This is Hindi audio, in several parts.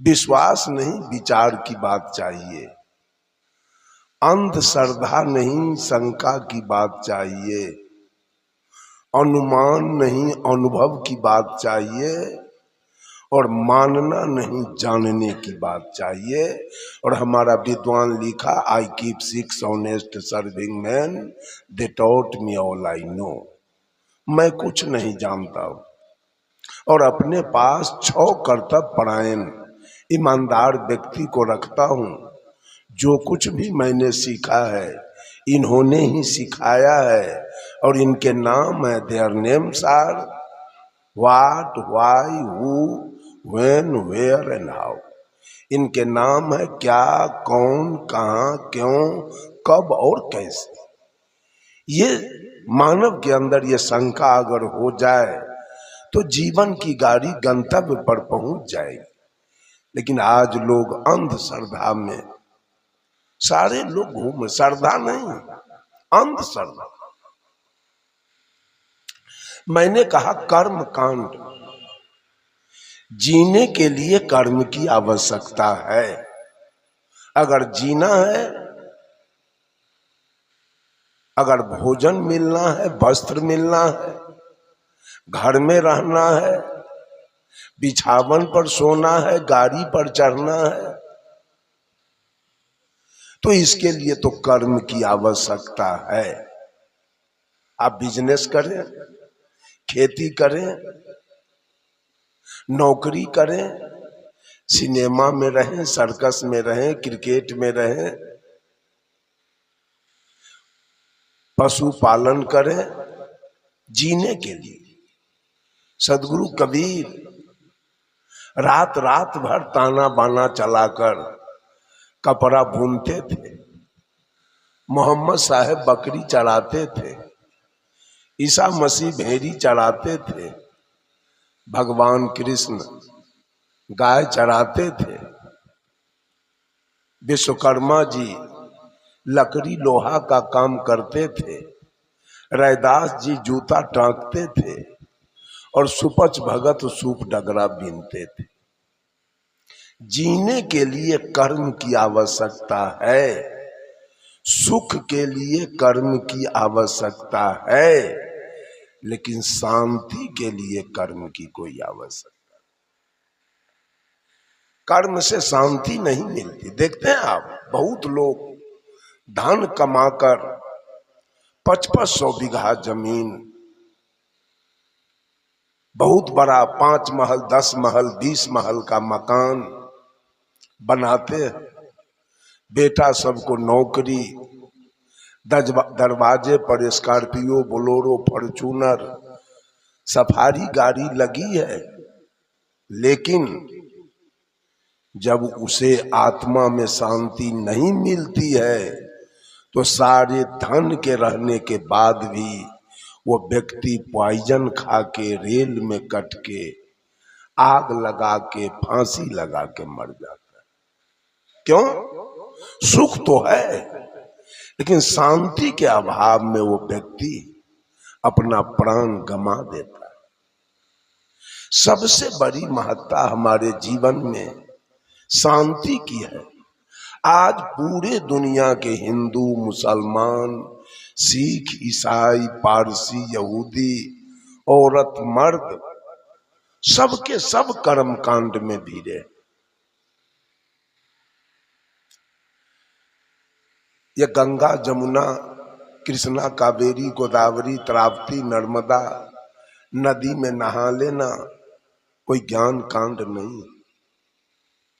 विश्वास नहीं विचार की बात चाहिए, अंधश्रद्धा नहीं शंका की बात चाहिए, अनुमान नहीं अनुभव की बात चाहिए, और मानना नहीं जानने की बात चाहिए। और हमारा विद्वान लिखा, I keep 6 honest serving man, they taught me all I know. मैं कुछ नहीं जानता हूं और अपने पास 6 कर्तव्य परायण ईमानदार व्यक्ति को रखता हूं। जो कुछ भी मैंने सीखा है इन्होंने ही सिखाया है, और इनके नाम है, their names are what, why, who, when, where and how. इनके नाम है क्या, कौन, कहां, क्यों, कब और कैसे। ये मानव के अंदर ये शंका अगर हो जाए तो जीवन की गाड़ी गंतव्य पर पहुंच जाएगी। लेकिन आज लोग अंधश्रद्धा में सारे लोग घूम, श्रद्धा नहीं, अंधश्रद्धा। मैंने कहा कर्म कांड, जीने के लिए कर्म की आवश्यकता है। अगर जीना है, अगर भोजन मिलना है, वस्त्र मिलना है, घर में रहना है, बिछावन पर सोना है, गाड़ी पर चढ़ना है, तो इसके लिए तो कर्म की आवश्यकता है। आप बिजनेस करें, खेती करें, नौकरी करें, सिनेमा में रहें, सर्कस में रहें, क्रिकेट में रहें, पशुपालन करें, जीने के लिए। सदगुरु कबीर रात रात भर ताना बाना चलाकर कपड़ा बुनते थे। मोहम्मद साहब बकरी चराते थे, ईसा मसीह भेड़ी चराते थे, भगवान कृष्ण गाय चराते थे, विश्वकर्मा जी लकड़ी लोहा का काम करते थे, रैदास जी जूता टांकते थे, और सुपच भगत सूप डगरा बीनते थे। जीने के लिए कर्म की आवश्यकता है, सुख के लिए कर्म की आवश्यकता है, लेकिन शांति के लिए कर्म की कोई आवश्यकता। कर्म से शांति नहीं मिलती। देखते हैं आप, बहुत लोग धन कमाकर 5500 बीघा जमीन, बहुत बड़ा 5 महल, 10 महल, 20 महल का मकान बनाते हैं, बेटा सबको नौकरी, दरवाजे पर स्कॉर्पियो, बोलेरो, फॉर्च्यूनर, सफारी गाड़ी लगी है, लेकिन जब उसे आत्मा में शांति नहीं मिलती है तो सारे धन के रहने के बाद भी वो व्यक्ति पॉइजन खा के, रेल में कट के, आग लगा के, फांसी लगा के मर जाता है। क्यों? सुख तो है, लेकिन शांति के अभाव में वो व्यक्ति अपना प्राण गंवा देता है। सबसे बड़ी महत्ता हमारे जीवन में शांति की है। आज पूरे दुनिया के हिंदू, मुसलमान, सिख, ईसाई, पारसी, यहूदी, औरत, मर्द, सबके सब कर्म कांड में भिड़े। ये गंगा, जमुना, कृष्णा, कावेरी, गोदावरी, ताप्ती, नर्मदा नदी में नहा लेना कोई ज्ञान कांड नहीं,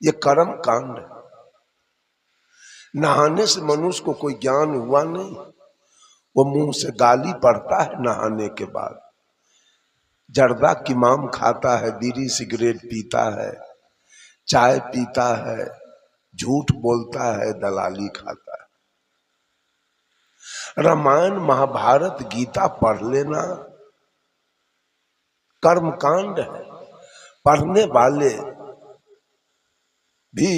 ये कर्म कांड है। नहाने से मनुष्य को कोई ज्ञान हुआ नहीं, वो मुंह से गाली पड़ता है नहाने के बाद, जर्दा किमाम खाता है, बीड़ी सिगरेट पीता है, चाय पीता है, झूठ बोलता है, दलाली खाता है। रामायण, महाभारत, गीता पढ़ लेना कर्म कांड है। पढ़ने वाले भी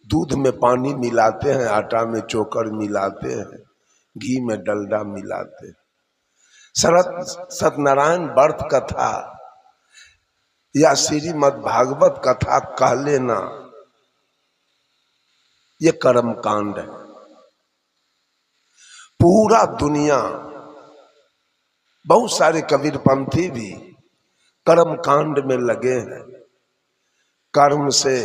दूध में पानी मिलाते हैं, आटा में चोकर मिलाते हैं, घी में डलडा मिलाते हैं। सत्यनारायण व्रत कथा या श्रीमद् भागवत कथा कह लेना, ये कर्म कांड है। पूरा दुनिया, बहुत सारे कबीरपंथी भी कर्म कांड में लगे हैं। कर्म से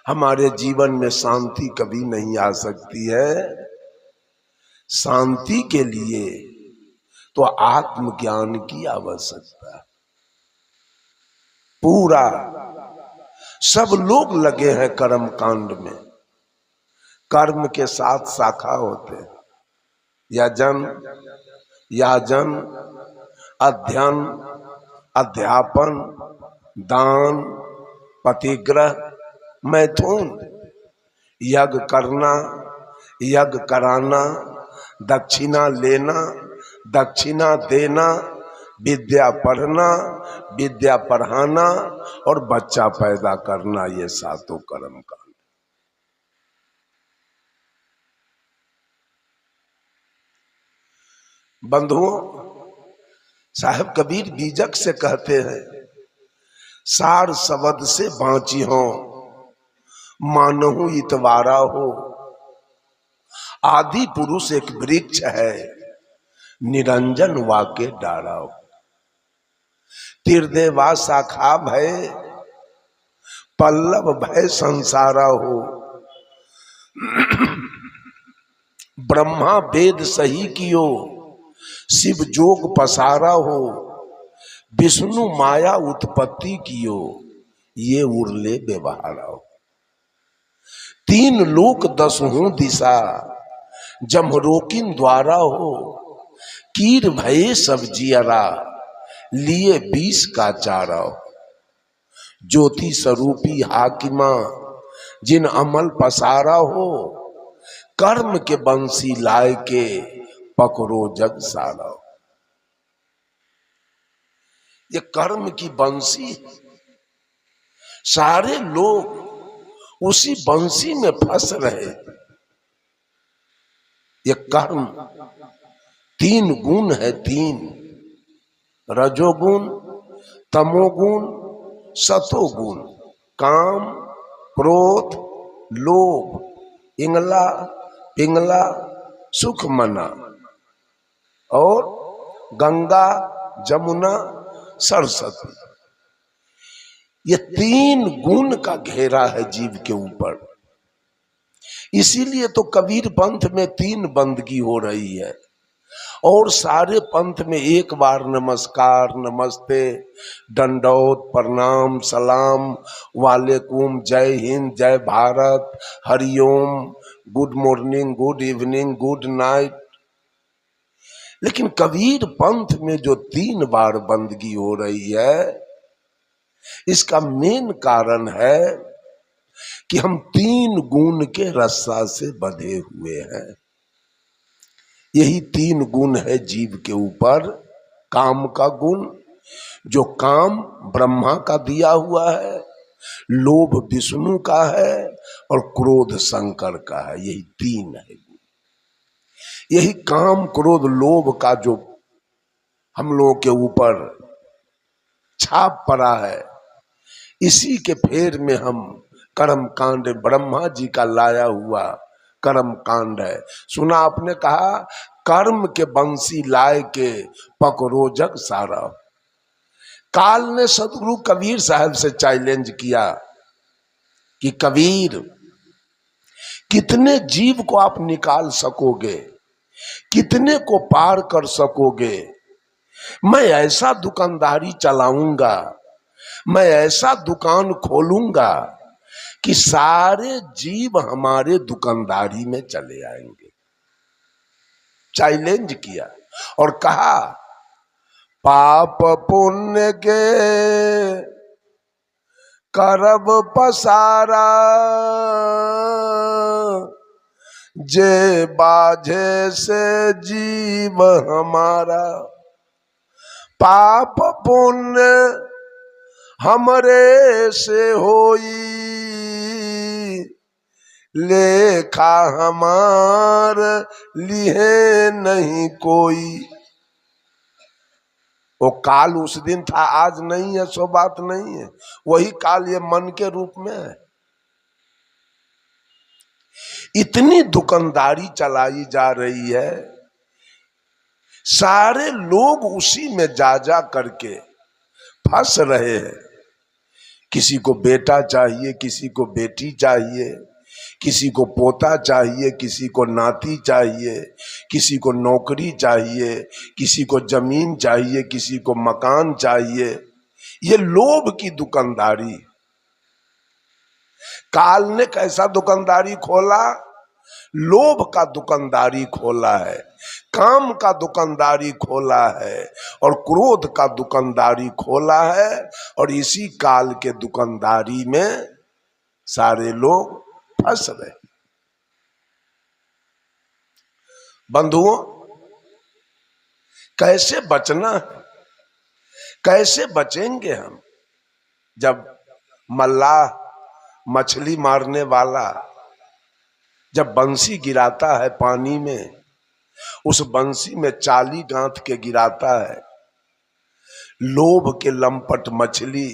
हमारे जीवन में शांति कभी नहीं आ सकती है। शांति के लिए तो आत्मज्ञान की आवश्यकता है। पूरा सब लोग लगे हैं कर्म कांड में। कर्म के 7 शाखा होते हैं, यजन, याजन, अध्ययन, अध्यापन, दान, पतिग्रह, मैथुन। यज्ञ करना, यज्ञ कराना, दक्षिणा लेना, दक्षिणा देना, विद्या पढ़ना, विद्या पढ़ाना और बच्चा पैदा करना, ये 7 कर्म कांड। बंधुओं, साहब कबीर बीजक से कहते हैं, सार शब्द से बाँची हो, मानहु इतवारा हो। आदि पुरुष एक वृक्ष है, निरंजन वाके डारा हो। तीर्देवा शाखा भय, पल्लव भय संसारा हो। ब्रह्मा वेद सही कियो, शिव जोग पसारा हो। विष्णु माया उत्पत्ति कियो, ये उर्ले व्यवहारा हो। 3 लोक 10 दिशा, जमरोकिन द्वारा हो। कीर भये सब जियरा, लिए 20 का चारा हो। ज्योति स्वरूपी हाकिमा, जिन अमल पसारा हो। कर्म के बंसी लाए के, पकड़ो जग सारा। ये कर्म की बंसी, सारे लोग उसी बंसी में फंस रहे। ये कर्म 3 गुण है, 3 रजोगुण, तमोगुण, सतोगुण। काम, क्रोध, लोभ, इंगला, पिंगला, सुख मना और गंगा, जमुना, सरस्वती। ये 3 गुण का घेरा है जीव के ऊपर। इसीलिए तो कबीर पंथ में 3 बंदगी हो रही है, और सारे पंथ में एक बार नमस्कार, नमस्ते, दंडौत, प्रणाम, सलाम, वालेकुम, जय हिंद, जय Bharat, Hariom, good morning, good evening, good night. लेकिन कबीर पंथ में जो 3 बार बंदगी हो रही है, इसका मेन कारण है कि हम 3 गुण के रस्सा से बंधे हुए हैं। यही 3 गुण है जीव के ऊपर। काम का गुण, जो काम ब्रह्मा का दिया हुआ है, लोभ विष्णु का है और क्रोध शंकर का है। यही 3 है। यही काम, क्रोध, लोभ का जो हम लोगों के ऊपर छाप पड़ा है, इसी के फेर में हम कर्म कांड, ब्रह्मा जी का लाया हुआ कर्म कांड है। सुना आपने कहा, कर्म के बंसी लाए के, पकड़ो जग सारा। काल ने सदगुरु कबीर साहब से चैलेंज किया कि कबीर, कितने जीव को आप निकाल सकोगे, कितने को पार कर सकोगे। मैं ऐसा दुकानदारी चलाऊंगा, मैं ऐसा दुकान खोलूंगा कि सारे जीव हमारे दुकानदारी में चले आएंगे। चैलेंज किया और कहा, पाप पुण्य के करब पसारा, जे बाझे से जीव हमारा। पाप पुण्य हमरे से होई, लेखा हमार लिहे नहीं कोई। वो काल उस दिन था, आज नहीं है, सो बात नहीं है। वही काल ये मन के रूप में है। इतनी दुकानदारी चलाई जा रही है, सारे लोग उसी में जा जा करके फंस रहे हैं। किसी को बेटा चाहिए, किसी को बेटी चाहिए, किसी को पोता चाहिए, किसी को नाती चाहिए, किसी को नौकरी चाहिए, किसी को जमीन चाहिए, किसी को मकान चाहिए। ये लोभ की दुकानदारी। काल ने कैसा दुकानदारी खोला? लोभ का दुकानदारी खोला है, काम का दुकानदारी खोला है, और क्रोध का दुकानदारी खोला है। और इसी काल के दुकानदारी में सारे लोग फंस रहे। बंधुओं, कैसे बचना है? कैसे बचेंगे हम? जब मल्लाह, मछली मारने वाला, जब बंसी गिराता है पानी में, उस बंसी में चाली गांठ के गिराता है। लोभ के लंपट मछली,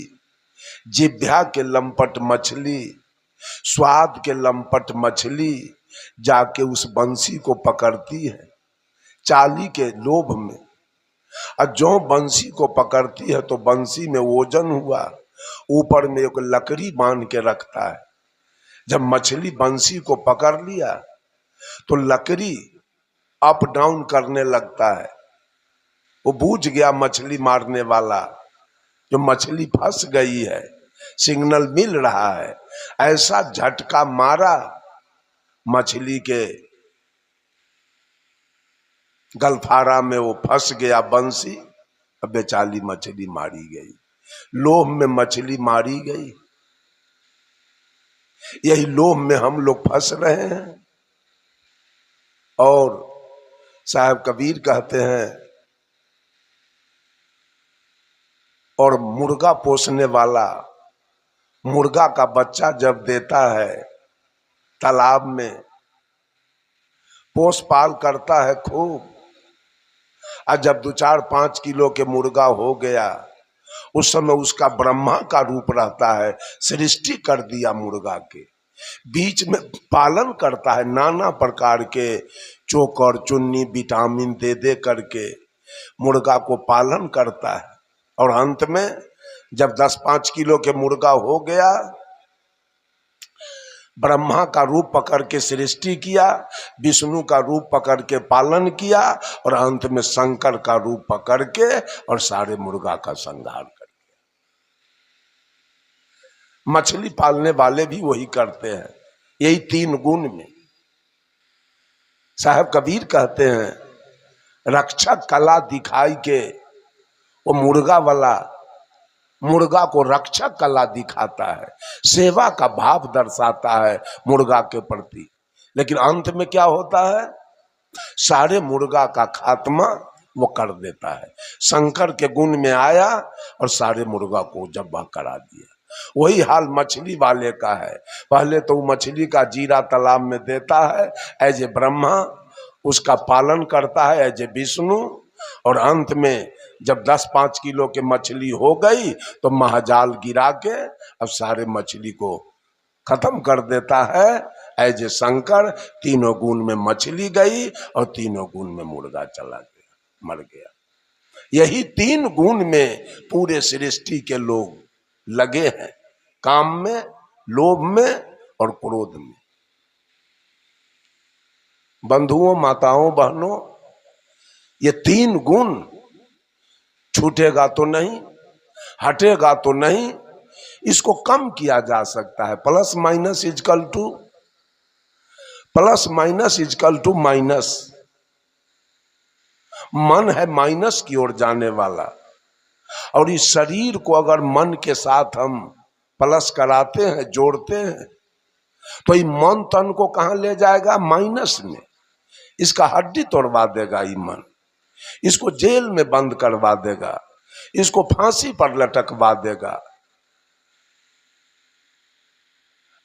जिभ्या के लंपट मछली, स्वाद के लंपट मछली जाके उस बंसी को पकड़ती है चाली के लोभ में। और जो बंसी को पकड़ती है तो बंसी में वजन हुआ, ऊपर में एक लकड़ी बांध के रखता है। जब मछली बंसी को पकड़ लिया तो लकड़ी अप डाउन करने लगता है। वो बूझ गया मछली मारने वाला, जो मछली फंस गई है, सिग्नल मिल रहा है। ऐसा झटका मारा मछली के गलफारा में, वो फंस गया बंसी। अब बेचारी मछली मारी गई, लोभ में मछली मारी गई। यही लोभ में हम लोग फंस रहे हैं। और साहब कबीर कहते हैं, और मुर्गा पोसने वाला मुर्गा का बच्चा जब देता है तालाब में, पोस पाल करता है खूब, और जब 2-4-5 किलो के मुर्गा हो गया, उस समय उसका ब्रह्मा का रूप रहता है। सृष्टि कर दिया मुर्गा के, बीच में पालन करता है, नाना प्रकार के चोकर चुन्नी विटामिन दे दे करके मुर्गा को पालन करता है। और अंत में जब 10-5 किलो के मुर्गा हो गया, ब्रह्मा का रूप पकड़ के सृष्टि किया, विष्णु का रूप पकड़ के पालन किया, और अंत में शंकर का रूप पकड़ के और सारे मुर्गा का संहार कर दिया। मछली पालने वाले भी वही करते हैं, यही 3 गुण में। साहब कबीर कहते हैं, रक्षक कला दिखाई के, वो मुर्गा वाला मुर्गा को रक्षक कला दिखाता है, सेवा का भाव दर्शाता है मुर्गा के प्रति। लेकिन अंत में क्या होता है? सारे मुर्गा का खात्मा वो कर देता है। शंकर के गुण में आया और सारे मुर्गा को जब्बा करा दिया। वही हाल मछली वाले का है। पहले तो मछली का जीरा तालाब में देता है एज ए ब्रह्मा, उसका पालन करता है एज ए विष्णु, और अंत में जब 10-5 किलो के मछली हो गई तो महाजाल गिरा के अब सारे मछली को खत्म कर देता है एज ए शंकर। 3 गुण में मछली गई और 3 गुण में मुर्गा चला गया, मर गया। यही 3 गुण में पूरे सृष्टि के लोग लगे हैं, काम में, लोभ में और क्रोध में। बंधुओं, माताओं, बहनों, ये 3 गुण छूटेगा तो नहीं, हटेगा तो नहीं, इसको कम किया जा सकता है। Plus minus equal to minus. मन है माइनस की ओर जाने वाला, और इस शरीर को अगर मन के साथ हम प्लस कराते हैं, जोड़ते हैं, तो ये मन तन को कहां ले जाएगा? माइनस में। इसका हड्डी तोड़वा देगा ये मन, इसको जेल में बंद करवा देगा, इसको फांसी पर लटकवा देगा।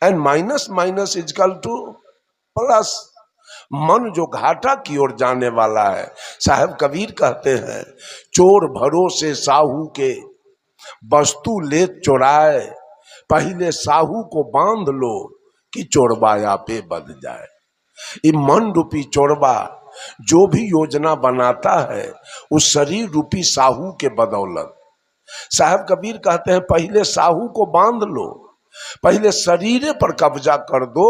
And minus equal to plus. मन जो घाटा की ओर जाने वाला है। साहब कबीर कहते हैं, चोर भरोसे साहू के वस्तु ले चुराए, पहले साहू को बांध लो कि चोरबा पे बद जाए। ये मन रूपी चोरबा जो भी योजना बनाता है उस शरीर रूपी साहू के बदौलत। साहब कबीर कहते हैं, पहले साहू को बांध लो, पहले शरीर पर कब्जा कर दो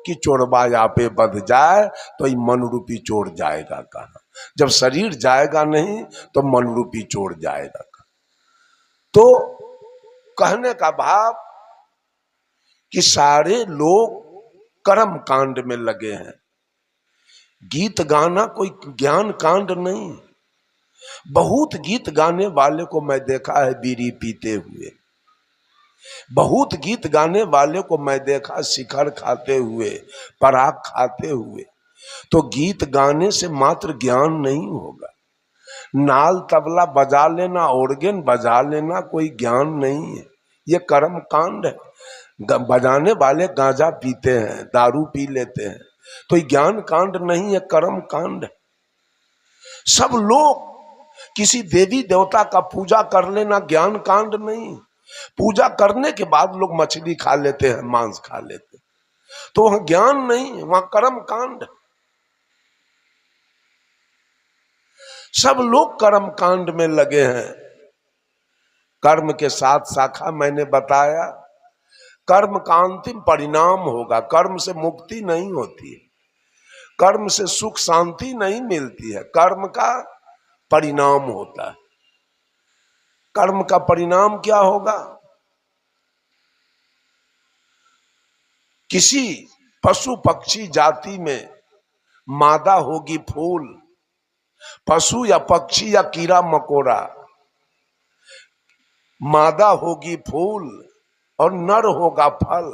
कि चोरबा पे बध जाए। तो ये मन रूपी चोर जाएगा कहाँ? जब शरीर जाएगा नहीं तो मन रूपी चोर जाएगा कहाँ? तो कहने का भाव कि सारे लोग कर्म कांड में लगे हैं। गीत गाना कोई ज्ञान कांड नहीं। बहुत गीत गाने वाले को मैं देखा है बीड़ी पीते हुए, बहुत गीत गाने वाले को मैं देखा शिखर खाते हुए, पराग खाते हुए। तो गीत गाने से मात्र ज्ञान नहीं होगा। नाल तबला बजा लेना, ऑर्गन बजा लेना कोई ज्ञान नहीं है, ये कर्म कांड है। बजाने वाले गांजा पीते हैं, दारू पी लेते हैं, तो ये ज्ञान कांड नहीं है, कर्म कांड है। सब लोग किसी देवी देवता का पूजा कर लेना ज्ञान कांड नहीं। पूजा करने के बाद लोग मछली खा लेते हैं, मांस खा लेते हैं, तो वहां ज्ञान नहीं, वहां कर्म कांड। सब लोग कर्म कांड में लगे हैं। कर्म के साथ शाखा मैंने बताया, कर्म का अंतिम परिणाम होगा। कर्म से मुक्ति नहीं होती है, कर्म से सुख शांति नहीं मिलती है, कर्म का परिणाम होता है। कर्म का परिणाम क्या होगा? किसी पशु पक्षी जाति में मादा होगी फूल, पशु या पक्षी या कीड़ा मकोड़ा, मादा होगी फूल और नर होगा फल।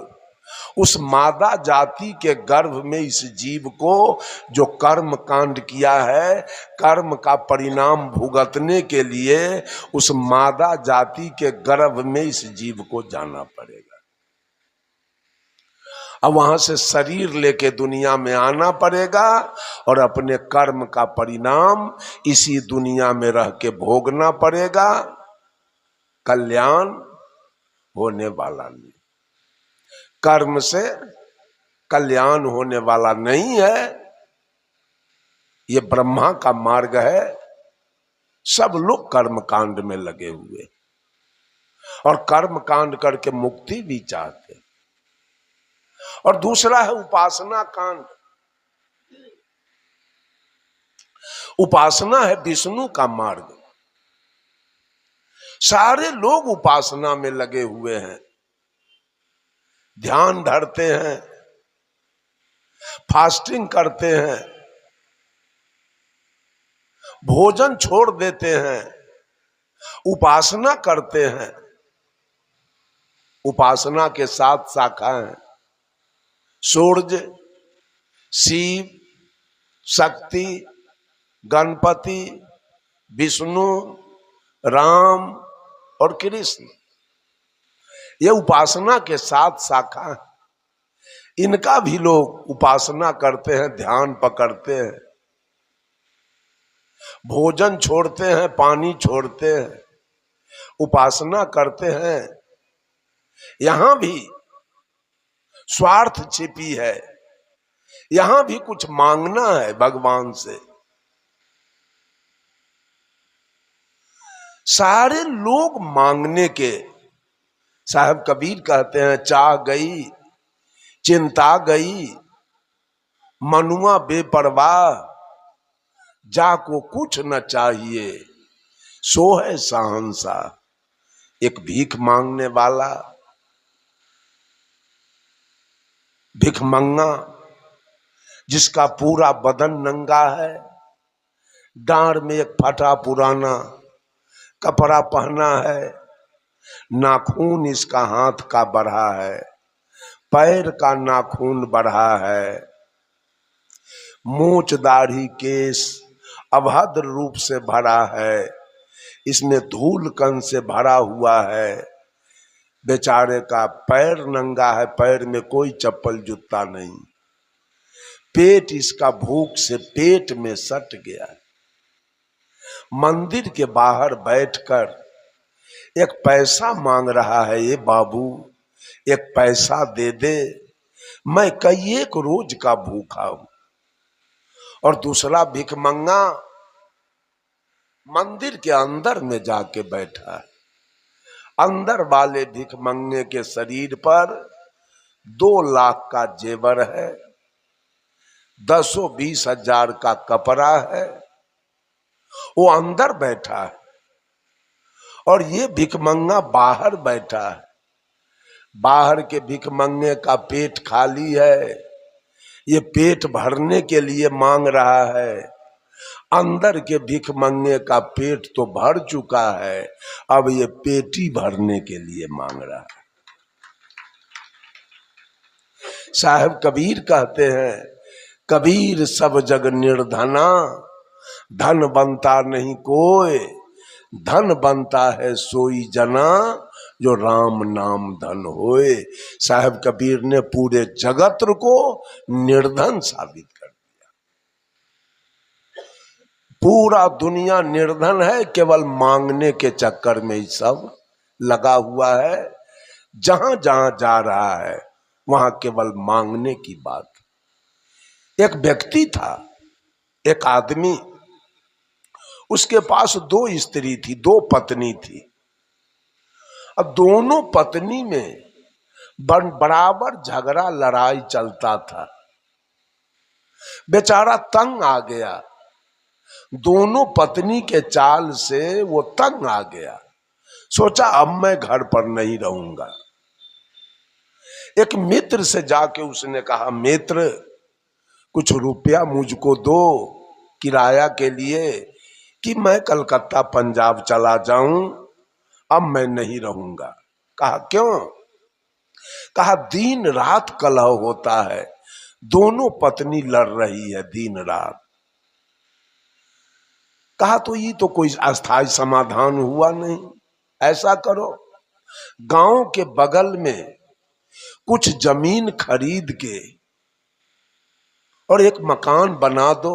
उस मादा जाति के गर्भ में इस जीव को जो कर्म कांड किया है, कर्म का परिणाम भुगतने के लिए उस मादा जाति के गर्भ में इस जीव को जाना पड़ेगा। अब वहां से शरीर लेके दुनिया में आना पड़ेगा और अपने कर्म का परिणाम इसी दुनिया में रह के भोगना पड़ेगा। कल्याण होने वाला नहीं, कर्म से कल्याण होने वाला नहीं है। ये ब्रह्मा का मार्ग है। सब लोग कर्म कांड में लगे हुए और कर्म कांड करके मुक्ति भी चाहते। और दूसरा है उपासना कांड। उपासना है विष्णु का मार्ग। सारे लोग उपासना में लगे हुए हैं, ध्यान धरते हैं, फास्टिंग करते हैं, भोजन छोड़ देते हैं, उपासना करते हैं। उपासना के 7 शाखाएं, सूर्य, शिव, शक्ति, गणपति, विष्णु, राम और कृष्ण, ये उपासना के 7 शाखा हैं। इनका भी लोग उपासना करते हैं, ध्यान पकड़ते हैं, भोजन छोड़ते हैं, पानी छोड़ते हैं, उपासना करते हैं। यहां भी स्वार्थ छिपी है, यहां भी कुछ मांगना है भगवान से। सारे लोग मांगने के। साहब कबीर कहते हैं, चाह गई चिंता गई, मनुआ बेपरवाह, जाको कुछ न चाहिए, सो है शहंशाह। एक भीख मांगने वाला, भिखमंगा, जिसका पूरा बदन नंगा है, डांड में एक फटा पुराना कपड़ा पहना है, नाखून इसका हाथ का बढ़ा है, पैर का नाखून बढ़ा है, मूंछ दाढ़ी केस अभद्र रूप से भरा है, इसमें धूल कण से भरा हुआ है। बेचारे का पैर नंगा है, पैर में कोई चप्पल जूता नहीं, पेट इसका भूख से पेट में सट गया। मंदिर के बाहर बैठकर एक पैसा मांग रहा है, ये बाबू एक पैसा दे दे, मैं कई एक रोज का भूखा हूं। और दूसरा भिखमंगा मंदिर के अंदर में जाके बैठा है। अंदर वाले भिखमंगे के शरीर पर 2 लाख का जेवर है, 10-20 हजार का कपड़ा है, वो अंदर बैठा है और ये भिखमंगा बाहर बैठा है। बाहर के भिखमंगे का पेट खाली है, ये पेट भरने के लिए मांग रहा है। अंदर के भिखमंगे का पेट तो भर चुका है, अब ये पेटी भरने के लिए मांग रहा है। साहब कबीर कहते हैं, कबीर सब जग निर्धना, धन बनता नहीं कोई, धन बनता है सोई जना, जो राम नाम धन होए। साहब कबीर ने पूरे जगत को निर्धन साबित कर दिया। पूरा दुनिया निर्धन है, केवल मांगने के चक्कर में ही सब लगा हुआ है। जहां जहां जा रहा है वहां केवल मांगने की बात। एक व्यक्ति था, एक आदमी, उसके पास 2 स्त्री थी, 2 पत्नी थी। अब दोनों पत्नी में बराबर झगड़ा लड़ाई चलता था। बेचारा तंग आ गया, दोनों पत्नी के चाल से वो तंग आ गया। सोचा अब मैं घर पर नहीं रहूंगा। एक मित्र से जाके उसने कहा, मित्र कुछ रुपया मुझको दो किराया के लिए कि मैं कलकत्ता पंजाब चला जाऊं, अब मैं नहीं रहूंगा। कहा क्यों? कहा दिन रात कलह होता है, दोनों पत्नी लड़ रही है दिन रात। कहा तो ये तो कोई अस्थायी समाधान हुआ नहीं। ऐसा करो, गांव के बगल में कुछ जमीन खरीद के और एक मकान बना दो,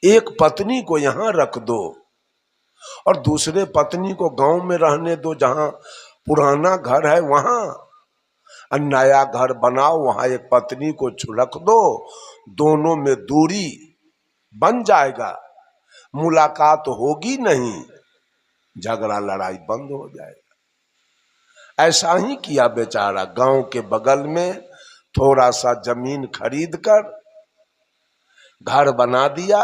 एक पत्नी को यहां रख दो और दूसरे पत्नी को गांव में रहने दो, जहां पुराना घर है वहां। और नया घर बनाओ, वहां एक पत्नी को रख दो, दोनों में दूरी बन जाएगा, मुलाकात होगी नहीं, झगड़ा लड़ाई बंद हो जाएगा। ऐसा ही किया बेचारा। गांव के बगल में थोड़ा सा जमीन खरीद कर घर बना दिया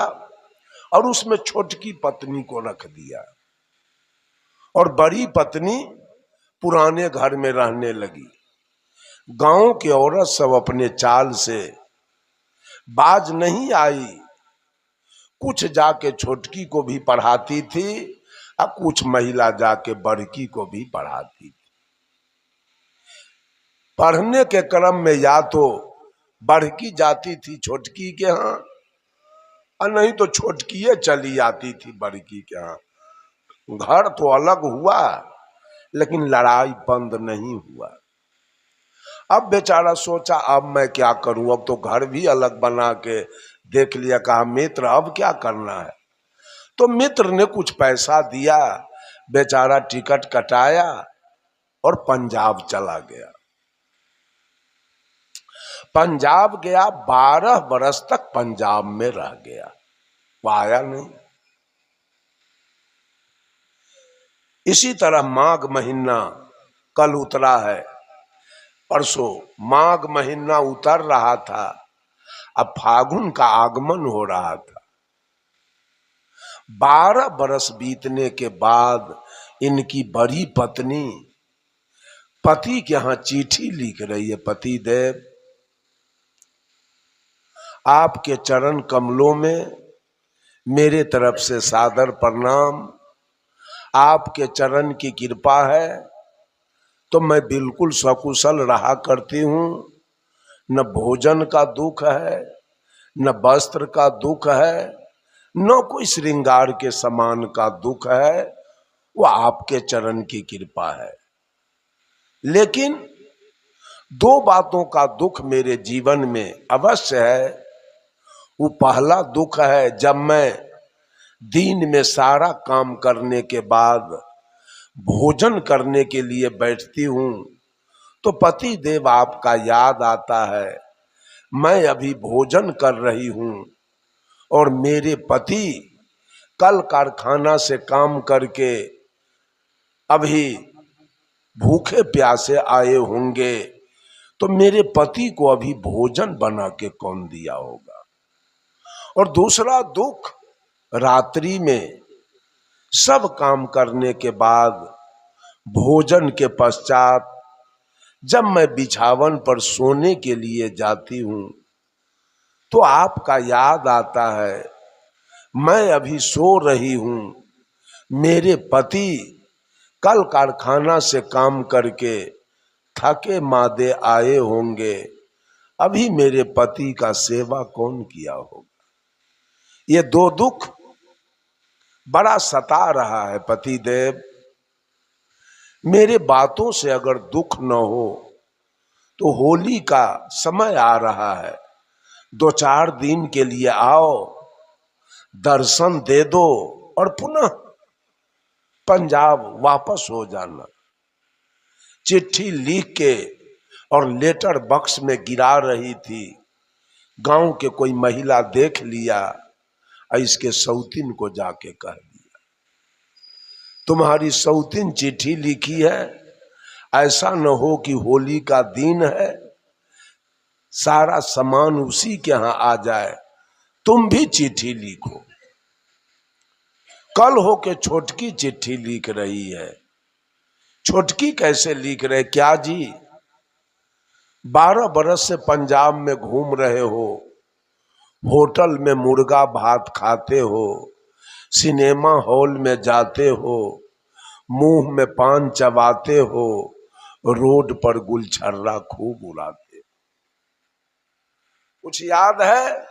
और उसमें छोटकी पत्नी को रख दिया और बड़ी पत्नी पुराने घर में रहने लगी। गांव की औरत सब अपने चाल से बाज नहीं आई, कुछ जाके छोटकी को भी पढ़ाती थी और कुछ महिला जाके बड़की को भी पढ़ाती थी। पढ़ने के क्रम में या तो बड़की जाती थी छोटकी के यहाँ और नहीं तो छोटकी चली आती थी बड़की के यहाँ। घर तो अलग हुआ लेकिन लड़ाई बंद नहीं हुआ। अब बेचारा सोचा अब मैं क्या करूं, अब तो घर भी अलग बना के देख लिया। कहा मित्र अब क्या करना है? तो मित्र ने कुछ पैसा दिया, बेचारा टिकट कटाया और पंजाब चला गया। पंजाब गया, 12 बरस तक पंजाब में रह गया, वो आया नहीं। इसी तरह माघ महीना कल उतरा है, परसों माघ महीना उतर रहा था, अब फागुन का आगमन हो रहा था। 12 बरस बीतने के बाद इनकी बड़ी पत्नी पति के यहाँ चिट्ठी लिख रही है, पति देव आपके चरण कमलों में मेरे तरफ से सादर प्रणाम, आपके चरण की कृपा है तो मैं बिल्कुल सकुशल रहा करती हूँ। न भोजन का दुख है, न वस्त्र का दुख है, न कोई श्रृंगार के सामान का दुख है, वो आपके चरण की कृपा है। लेकिन 2 बातों का दुख मेरे जीवन में अवश्य है। वो पहला दुख है जब मैं दिन में सारा काम करने के बाद भोजन करने के लिए बैठती हूँ तो पति देव आपका याद आता है। मैं अभी भोजन कर रही हूँ और मेरे पति कल कारखाना से काम करके अभी भूखे प्यासे आए होंगे, तो मेरे पति को अभी भोजन बना के कौन दिया होगा। और दूसरा दुख, रात्रि में सब काम करने के बाद भोजन के पश्चात जब मैं बिछावन पर सोने के लिए जाती हूँ तो आपका याद आता है। मैं अभी सो रही हूँ, मेरे पति कल कारखाना से काम करके थके मादे आए होंगे, अभी मेरे पति का सेवा कौन किया होगा। ये दो दुख बड़ा सता रहा है पति देव। मेरे बातों से अगर दुख न हो तो होली का समय आ रहा है, 2-4 दिन के लिए आओ, दर्शन दे दो और पुनः पंजाब वापस हो जाना। चिट्ठी लिख के और लेटर बॉक्स में गिरा रही थी, गांव के कोई महिला देख लिया और इसके सौतीन को जाके कह दिया तुम्हारी सौतीन चिट्ठी लिखी है, ऐसा न हो कि होली का दिन है सारा सामान उसी के यहां आ जाए, तुम भी चिट्ठी लिखो। कल हो के छोटकी चिट्ठी लिख रही है। छोटकी कैसे लिख रहे, क्या जी 12 बरस से पंजाब में घूम रहे हो, होटल में मुर्गा भात खाते हो, सिनेमा हॉल में जाते हो, मुंह में पान चबाते हो, रोड पर गुलछर्रा खूब उड़ाते हो। कुछ याद है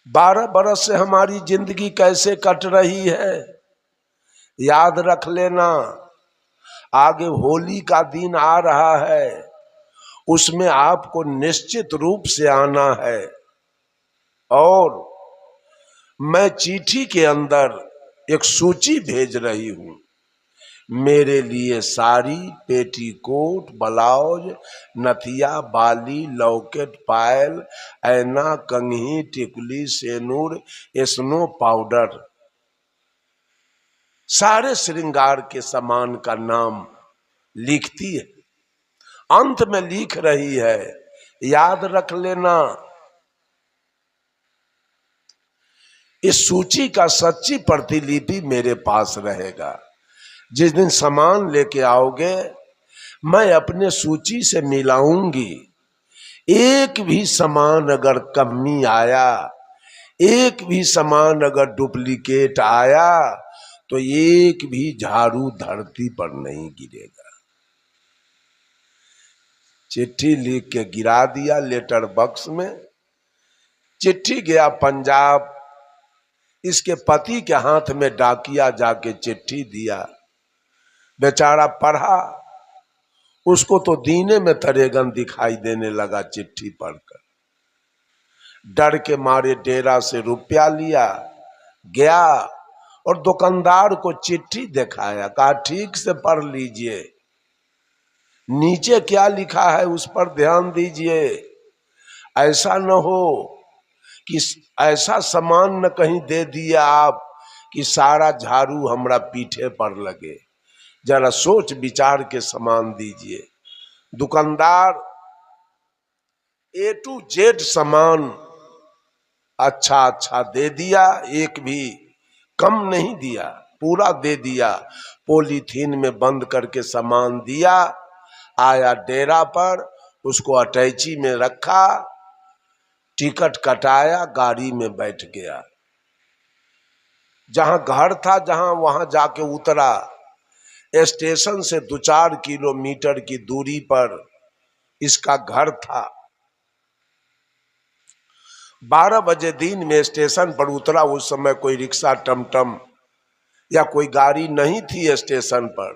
12 बरस से हमारी जिंदगी कैसे कट रही है। याद रख लेना, आगे होली का दिन आ रहा है, उसमें आपको निश्चित रूप से आना है। और मैं चिट्ठी के अंदर एक सूची भेज रही हूं, मेरे लिए साड़ी, पेटीकोट, ब्लाउज, नथिया, बाली, लॉकेट, पायल, ऐना, कंघी, टिकुली, सेनूर, स्नो पाउडर, सारे श्रृंगार के सामान का नाम लिखती है, अंत में लिख रही है। याद रख लेना, इस सूची का सच्ची प्रतिलिपि मेरे पास रहेगा। जिस दिन सामान लेके आओगे मैं अपने सूची से मिलाऊंगी, एक भी सामान अगर कमी आया, एक भी सामान अगर डुप्लीकेट आया तो एक भी झाड़ू धरती पर नहीं गिरेगा। चिट्ठी लिख के गिरा दिया लेटर बॉक्स में, चिट्ठी गया पंजाब, इसके पति के हाथ में डाकिया जाके चिट्ठी दिया, बेचारा पढ़ा, उसको तो दीने में तरेगन दिखाई देने लगा। चिट्ठी पढ़कर डर के मारे डेरा से रुपया लिया, गया और दुकानदार को चिट्ठी दिखाया, कहा ठीक से पढ़ लीजिए, नीचे क्या लिखा है उस पर ध्यान दीजिए, ऐसा न हो कि ऐसा सामान न कहीं दे दिया आप कि सारा झाड़ू हमरा पीठे पर लगे, जरा सोच विचार के सामान दीजिए। दुकानदार A to Z सामान अच्छा दे दिया, एक भी कम नहीं दिया, पूरा दे दिया, पॉलीथीन में बंद करके सामान दिया। आया डेरा पर, उसको अटैची में रखा, टिकट कटाया, गाड़ी में बैठ गया। जहां घर था जहां वहां जाके उतरा, स्टेशन से 2-4 किलोमीटर की दूरी पर इसका घर था। 12 बजे दिन में स्टेशन पर उतरा, उस समय कोई रिक्शा, टमटम या कोई गाड़ी नहीं थी स्टेशन पर।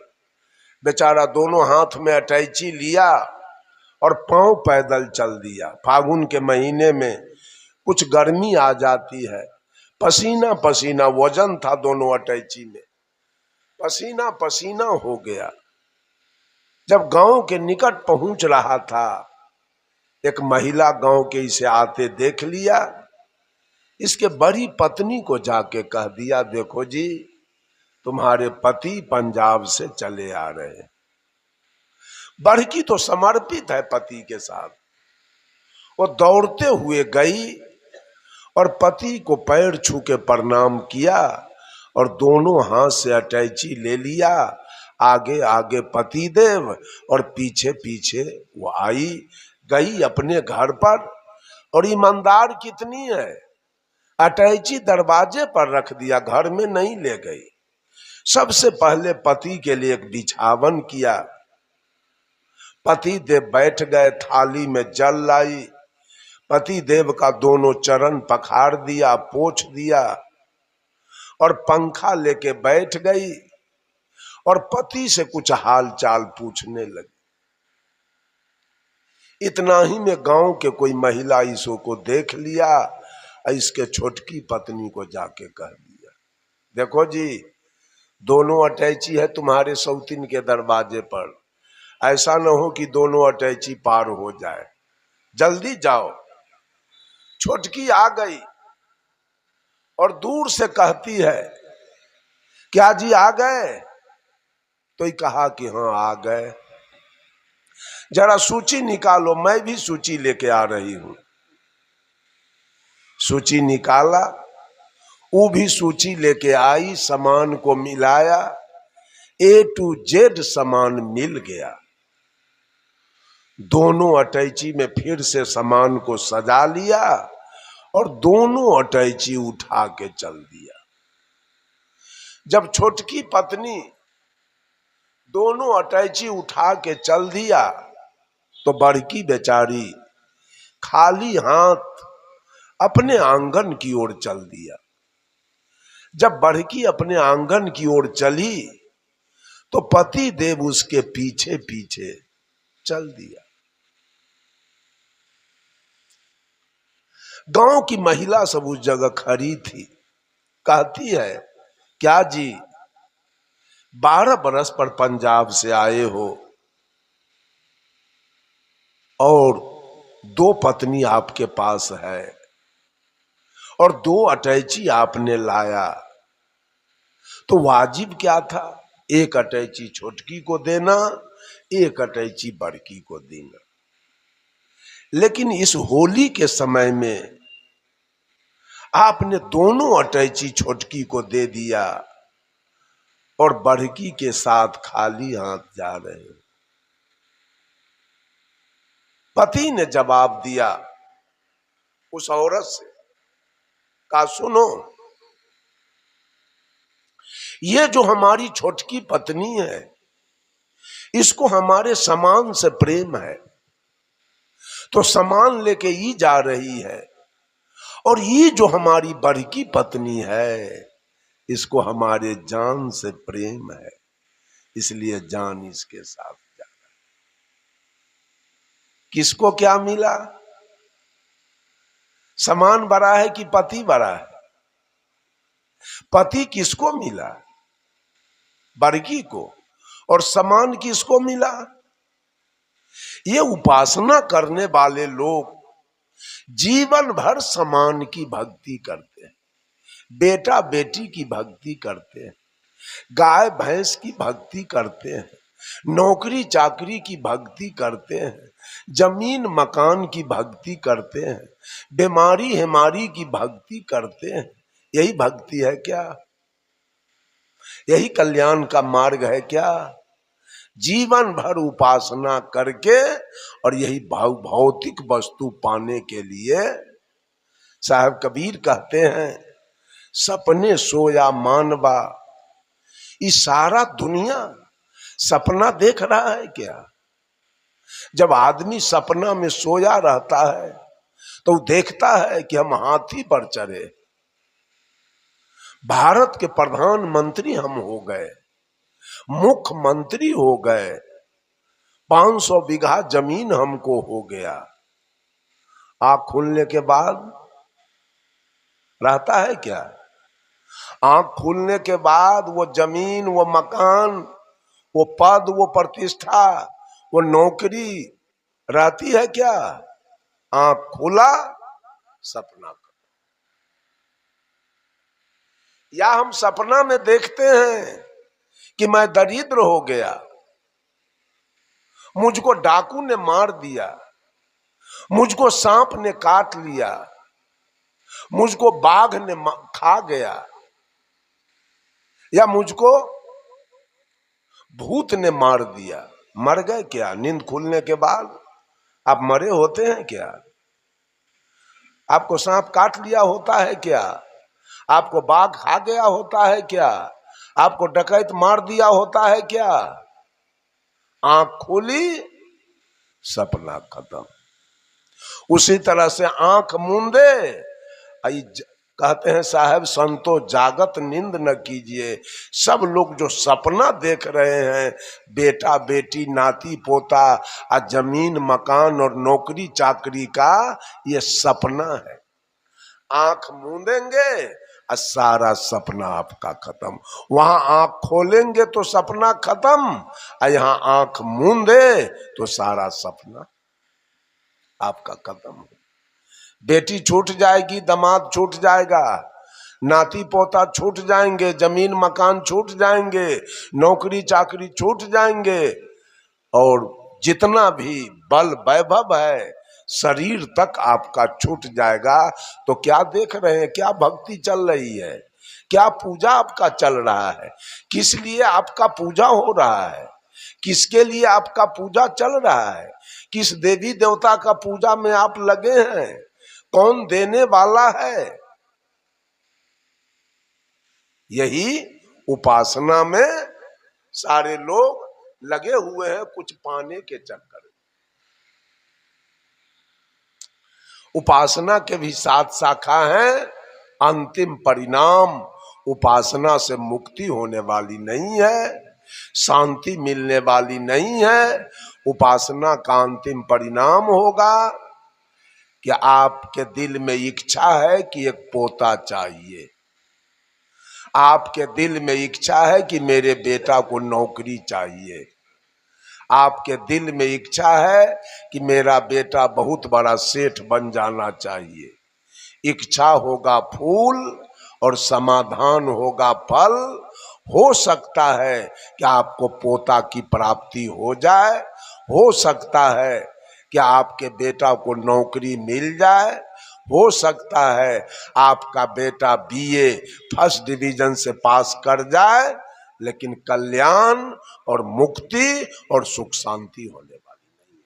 बेचारा दोनों हाथ में अटैची लिया और पांव पैदल चल दिया। फागुन के महीने में कुछ गर्मी आ जाती है, पसीना पसीना, वजन था दोनों अटैची में, पसीना पसीना हो गया। जब गांव के निकट पहुंच रहा था, एक महिला गांव के इसे आते देख लिया, इसके बड़ी पत्नी को जाके कह दिया, देखो जी तुम्हारे पति पंजाब से चले आ रहे हैं। बड़की तो समर्पित है पति के साथ, वो दौड़ते हुए गई और पति को पैर छू के प्रणाम किया और दोनों हाथ से अटैची ले लिया। आगे आगे पति देव और पीछे पीछे वो आई, गई अपने घर पर। और ईमानदार कितनी है, अटैची दरवाजे पर रख दिया, घर में नहीं ले गई। सबसे पहले पति के लिए एक बिछावन किया, पति देव बैठ गए, थाली में जल लाई, पति देव का दोनों चरण पखार दिया, पोंछ दिया और पंखा लेके बैठ गई और पति से कुछ हाल चाल पूछने लगी। इतना ही में गांव के कोई महिला इसो को देख लिया, इसके छोटकी पत्नी को जाके कह दिया, देखो जी दोनों अटैची है तुम्हारे सौतीन के दरवाजे पर, ऐसा न हो कि दोनों अटैची पार हो जाए, जल्दी जाओ। छोटकी आ गई और दूर से कहती है, क्या जी आ गए? तो ही कहा कि हाँ आ गए, जरा सूची निकालो, मैं भी सूची लेके आ रही हूं। सूची निकाला, वो भी सूची लेके आई, सामान को मिलाया, A to Z सामान मिल गया। दोनों अटैची में फिर से सामान को सजा लिया और दोनों अटैची उठा के चल दिया। जब छोटकी पत्नी दोनों अटैची उठा के चल दिया तो बड़की बेचारी खाली हाथ अपने आंगन की ओर चल दिया। जब बड़की अपने आंगन की ओर चली तो पति देव उसके पीछे पीछे चल दिया। गांव की महिला सब उस जगह खड़ी थी, कहती है, क्या जी 12 बरस पर पंजाब से आए हो और 2 पत्नी आपके पास है और 2 अटैची आपने लाया, तो वाजिब क्या था, 1 अटैची छोटकी को देना, 1 अटैची बड़की को देना। लेकिन इस होली के समय में आपने दोनों अटैची छोटकी को दे दिया और बड़की के साथ खाली हाथ जा रहे हो। पति ने जवाब दिया उस औरत से, कहा सुनो, ये जो हमारी छोटकी पत्नी है, इसको हमारे सामान से प्रेम है, तो सामान लेके ये जा रही है, और ये जो हमारी बड़की पत्नी है, इसको हमारे जान से प्रेम है, इसलिए जान इसके साथ जा रहा है। किसको क्या मिला? सामान बड़ा है कि पति बड़ा है? पति किसको मिला? बड़की को। और सामान किसको मिला? ये उपासना करने वाले लोग जीवन भर समान की भक्ति करते हैं, बेटा बेटी की भक्ति करते हैं, गाय भैंस की भक्ति करते हैं, नौकरी चाकरी की भक्ति करते हैं, जमीन मकान की भक्ति करते हैं, बीमारी हमारी की भक्ति करते हैं। यही भक्ति है क्या? यही कल्याण का मार्ग है क्या? जीवन भर उपासना करके और यही भौतिक वस्तु पाने के लिए, साहब कबीर कहते हैं, सपने सोया मानवा, ये सारा दुनिया सपना देख रहा है क्या? जब आदमी सपना में सोया रहता है तो देखता है कि हम हाथी पर चढ़े, भारत के प्रधानमंत्री हम हो गए, मुख्यमंत्री हो गए, 500 बीघा जमीन हमको हो गया। आँख खुलने के बाद रहता है क्या? आंख खुलने के बाद वो जमीन, वो मकान, वो पद, वो प्रतिष्ठा, वो नौकरी रहती है क्या? आंख खुला, सपना का। या हम सपना में देखते हैं कि मैं दरिद्र हो गया, मुझको डाकू ने मार दिया, मुझको सांप ने काट लिया, मुझको बाघ ने खा गया, या मुझको भूत ने मार दिया। मर गए क्या? नींद खुलने के बाद आप मरे होते हैं क्या? आपको सांप काट लिया होता है क्या? आपको बाघ खा गया होता है क्या? आपको डकैत मार दिया होता है क्या? आंख खोली, सपना खत्म। उसी तरह से आंख मूंदे, कहते हैं साहब संतो जागत नींद न कीजिए। सब लोग जो सपना देख रहे हैं, बेटा बेटी नाती पोता जमीन मकान और नौकरी चाकरी का, ये सपना है। आंख मूंदेंगे और सारा सपना आपका खत्म। वहां आंख खोलेंगे तो सपना खत्म, और यहां आंख मूंदे तो सारा सपना आपका खत्म। बेटी छूट जाएगी, दामाद छूट जाएगा, नाती पोता छूट जाएंगे, जमीन मकान छूट जाएंगे, नौकरी चाकरी छूट जाएंगे, और जितना भी बल वैभव है शरीर तक आपका छूट जाएगा। तो क्या देख रहे हैं? क्या भक्ति चल रही है? क्या पूजा आपका चल रहा है? किस लिए आपका पूजा हो रहा है? किसके लिए आपका पूजा चल रहा है? किस देवी देवता का पूजा में आप लगे हैं? कौन देने वाला है? यही उपासना में सारे लोग लगे हुए हैं, कुछ पाने के चक्कर में। उपासना के भी 7 शाखा हैं। अंतिम परिणाम उपासना से मुक्ति होने वाली नहीं है, शांति मिलने वाली नहीं है। उपासना का अंतिम परिणाम होगा कि आपके दिल में इच्छा है कि एक पोता चाहिए, आपके दिल में इच्छा है कि मेरे बेटा को नौकरी चाहिए, आपके दिल में इच्छा है कि मेरा बेटा बहुत बड़ा सेठ बन जाना चाहिए। इच्छा होगा फूल और समाधान होगा फल। हो सकता है कि आपको पोता की प्राप्ति हो जाए, हो सकता है कि आपके बेटा को नौकरी मिल जाए, हो सकता है आपका बेटा बीए फर्स्ट डिवीजन से पास कर जाए, लेकिन कल्याण और मुक्ति और सुख शांति होने वाली नहीं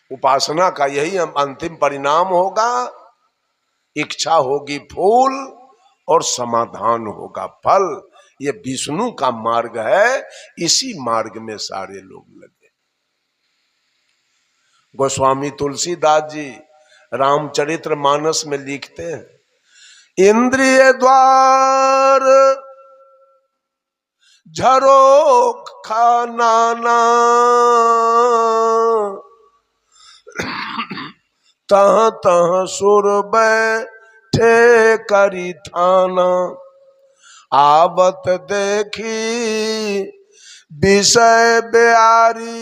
है। उपासना का यही अंतिम परिणाम होगा। इच्छा होगी फूल और समाधान होगा फल। ये विष्णु का मार्ग है, इसी मार्ग में सारे लोग लगे। गोस्वामी तुलसीदास जी रामचरित्र मानस में लिखते हैं, इंद्रिय द्वार झरोखा नाना, तह तह सुर बैठे करी थाना, आवत देखी विषय ब्यारी,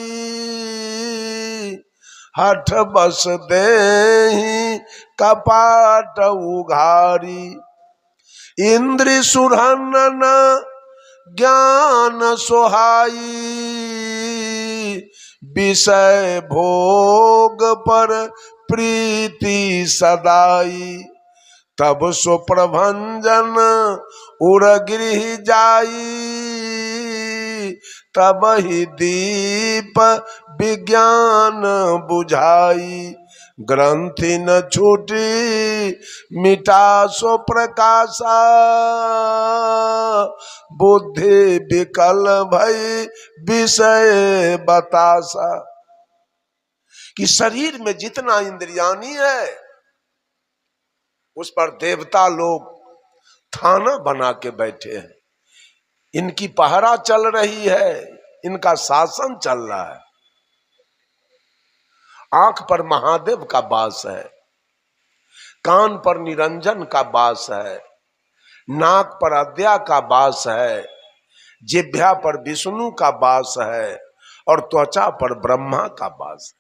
हठ बस देहि कपाट उघारी, इंद्रि सुरहनन ज्ञान सोहाई, विषय भोग पर प्रीति सदाई, तब सुप्रभंजन उर गृह जाई, तब ही दीप विज्ञान बुझाई, ग्रंथि न छूटी मिटा सो प्रकाशा, बुद्धि विकल भई विषय बतासा। कि शरीर में जितना इंद्रियानी है उस पर देवता लोग थाना बना के बैठे हैं, इनकी पहरा चल रही है, इनका शासन चल रहा है। आंख पर महादेव का वास है, कान पर निरंजन का वास है, नाक पर अद्या का वास है, जिह्वा पर विष्णु का वास है और त्वचा पर ब्रह्मा का वास है।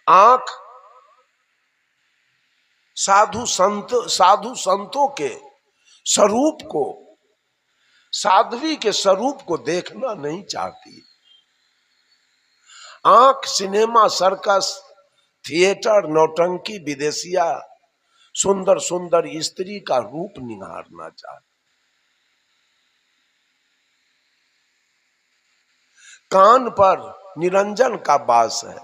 आंख साधु संतों के स्वरूप को, साध्वी के स्वरूप को देखना नहीं चाहती। आंख सिनेमा, सर्कस, थिएटर, नौटंकी, विदेशिया, सुंदर सुंदर स्त्री का रूप निहारना चाहती। कान पर निरंजन का वास है,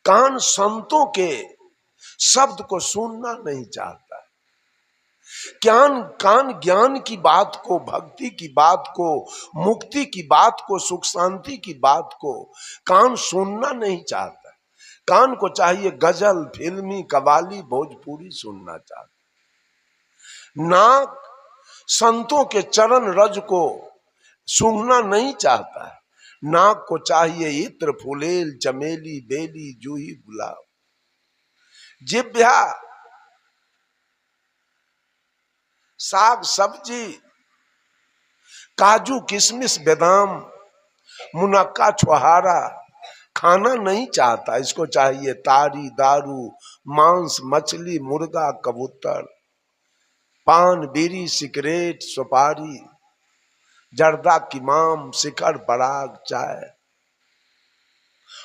कान संतों के शब्द को सुनना नहीं चाहता। कान ज्ञान की बात को, भक्ति की बात को, मुक्ति की बात को, सुख शांति की बात को कान सुनना नहीं चाहता। कान को चाहिए गजल, फिल्मी, कव्वाली, भोजपुरी सुनना चाहता। नाक संतों के चरण रज को सूंघना नहीं चाहता है। नाक को चाहिए इत्र, फुलेल, चमेली, बेली, जूही, गुलाब। जिह्वा साग सब्जी, काजू, किशमिश, बादाम, मुनक्का, छुहारा खाना नहीं चाहता। इसको चाहिए तारी, दारू, मांस, मछली, मुर्गा, कबूतर, पान, बीड़ी, सिगरेट, सुपारी, जर्दा, किमाम, शिखर, पराग, चाय।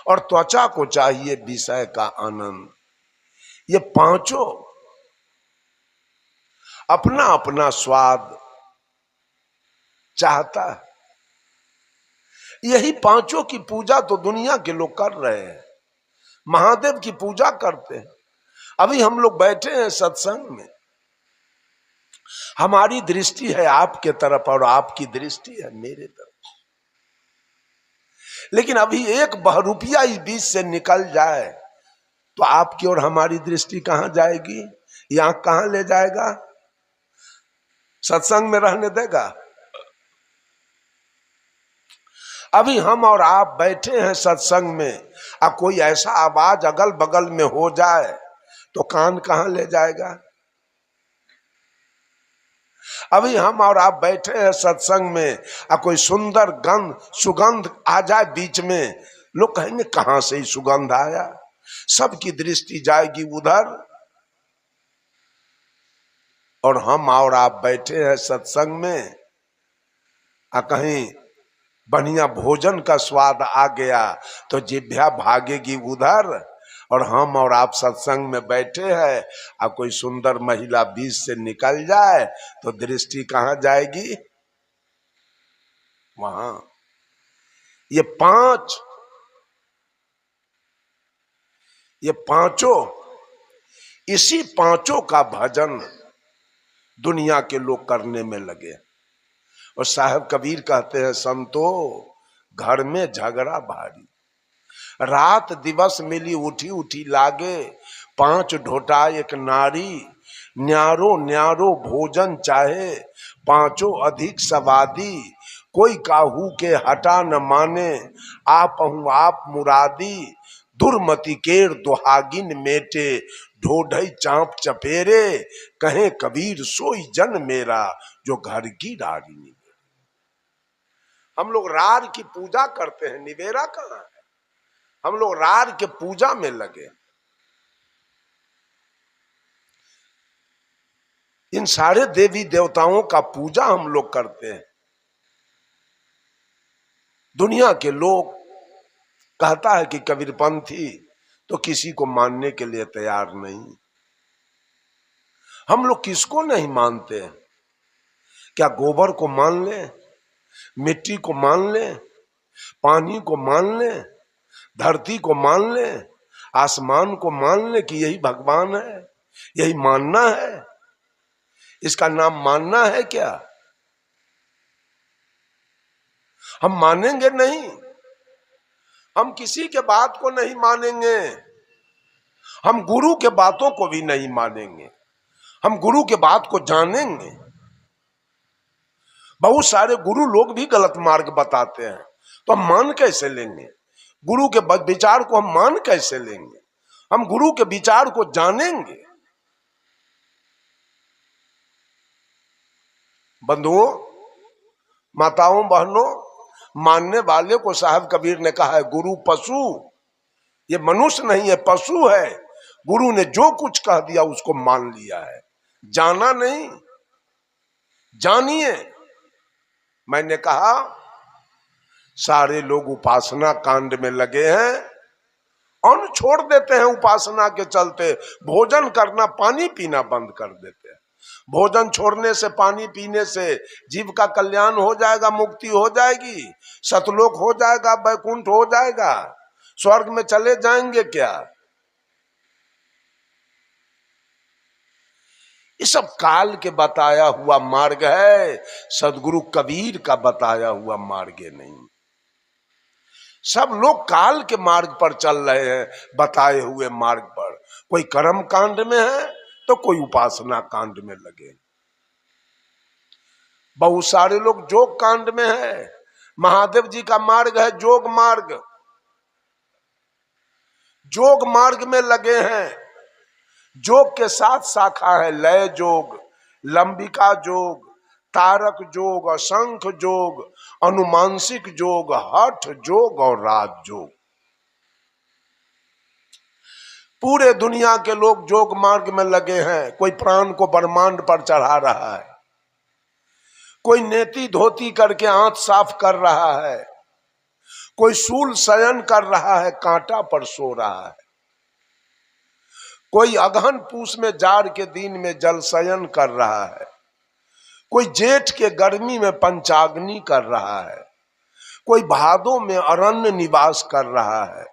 और त्वचा को चाहिए विषय का आनंद। ये पांचों अपना अपना स्वाद चाहता है। यही पांचों की पूजा तो दुनिया के लोग कर रहे हैं, महादेव की पूजा करते हैं। अभी हम लोग बैठे हैं सत्संग में, हमारी दृष्टि है आपके तरफ और आपकी दृष्टि है मेरे तरफ, लेकिन अभी एक बहरूपिया इस बीच से निकल जाए तो आपकी और हमारी दृष्टि कहां जाएगी? यहां कहां ले जाएगा? सत्संग में रहने देगा? अभी हम और आप बैठे हैं सत्संग में, अब कोई ऐसा आवाज अगल बगल में हो जाए तो कान कहां ले जाएगा? अभी हम और आप बैठे हैं सत्संग में, अब कोई सुंदर सुगंध आ जाए बीच में, लोग कहेंगे कहां से ही सुगंध आया? सबकी दृष्टि जाएगी उधर। और हम और आप बैठे हैं सत्संग में, कहीं बढ़िया भोजन का स्वाद आ गया तो जिह्वा भागेगी उधर। और हम और आप सत्संग में बैठे हैं, अब कोई सुंदर महिला बीच से निकल जाए तो दृष्टि कहां जाएगी? वहां। ये पांचों, इसी पांचों का भजन दुनिया के लोग करने में लगे। और साहब कबीर कहते हैं, संतो घर में झगड़ा भारी, रात दिवस मिली उठी उठी लागे, 5 ढोटा एक नारी, न्यारो न्यारो भोजन चाहे, 5 अधिक सवादी, कोई काहू के हटा न माने, आप हूं आप मुरादी, दुर्मति केर दुहागिन मेटे, ढोढई चांप चपेरे, कहे कबीर सोई जन मेरा, जो घर की रारी निवेरे। हम लोग रार की पूजा करते हैं, निवेरा कहां है? हम लोग रार के पूजा में लगे। इन सारे देवी देवताओं का पूजा हम लोग करते हैं। दुनिया के लोग कहता है कि कबीरपंथी तो किसी को मानने के लिए तैयार नहीं। हम लोग किसको नहीं मानते हैं? क्या गोबर को मान ले, मिट्टी को मान ले, पानी को मान ले, धरती को मान ले, आसमान को मान ले कि यही भगवान है? यही मानना है? इसका नाम मानना है क्या? हम मानेंगे नहीं। हम किसी के बात को नहीं मानेंगे, हम गुरु के बातों को भी नहीं मानेंगे। हम गुरु के बात को जानेंगे। बहुत सारे गुरु लोग भी गलत मार्ग बताते हैं तो हम मान कैसे लेंगे? गुरु के विचार को हम मान कैसे लेंगे? हम गुरु के विचार को जानेंगे। बंधुओं, माताओं, बहनों, मानने वाले को साहब कबीर ने कहा है गुरु पशु, ये मनुष्य नहीं है, पशु है। गुरु ने जो कुछ कह दिया उसको मान लिया है, जाना नहीं। जानिए। मैंने कहा सारे लोग उपासना कांड में लगे हैं, अन्न छोड़ देते हैं उपासना के चलते, भोजन करना, पानी पीना बंद कर देते हैं। भोजन छोड़ने से, पानी पीने से जीव का कल्याण हो जाएगा, मुक्ति हो जाएगी, सतलोक हो जाएगा, वैकुंठ हो जाएगा, स्वर्ग में चले जाएंगे क्या? ये सब काल के बताया हुआ मार्ग है, सदगुरु कबीर का बताया हुआ मार्ग नहीं। सब लोग काल के मार्ग पर चल रहे हैं, बताए हुए मार्ग पर। कोई कर्म कांड में है तो कोई उपासना कांड में लगे। बहुत सारे लोग जोग कांड में है। महादेव जी का मार्ग है जोग मार्ग, जोग मार्ग में लगे हैं। जोग के साथ शाखा है लय जोग, लंबिका जोग, तारक जोग, असंख जोग, अनुमानसिक जोग, हठ जोग और राज जोग। पूरे दुनिया के लोग जोग मार्ग में लगे हैं। कोई प्राण को ब्रह्मांड पर चढ़ा रहा है, कोई नेति धोती करके आंत साफ कर रहा है, कोई शूल शयन कर रहा है, कांटा पर सो रहा है, कोई अगहन पूस में जाड़ के दिन में जल शयन कर रहा है, कोई जेठ के गर्मी में पंचाग्नि कर रहा है, कोई भादों में अरण्य निवास कर रहा है,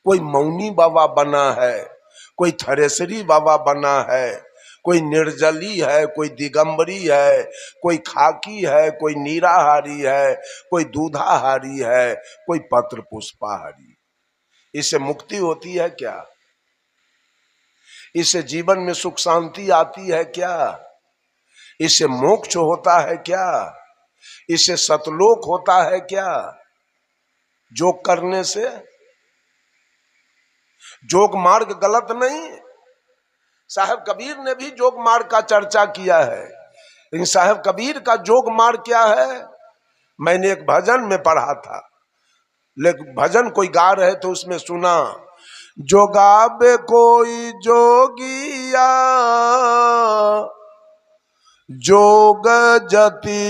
कोई मौनी बाबा बना है, कोई थरेसरी बाबा बना है, कोई निर्जली है, कोई दिगंबरी है, कोई खाकी है, कोई नीराहारी है, कोई दूधाहारी है, कोई पत्र पुष्पाहारी। इससे मुक्ति होती है क्या? इससे जीवन में सुख शांति आती है क्या? इससे मोक्ष होता है क्या? इससे सतलोक होता है क्या? जोग करने से? जोग मार्ग गलत नहीं। साहब कबीर ने भी जोग मार्ग का चर्चा किया है, लेकिन साहब कबीर का जोग मार्ग क्या है? मैंने एक भजन में पढ़ा था, लेकिन भजन कोई गा रहे तो उसमें सुना, जोगाबे कोई जोगिया जोग जति,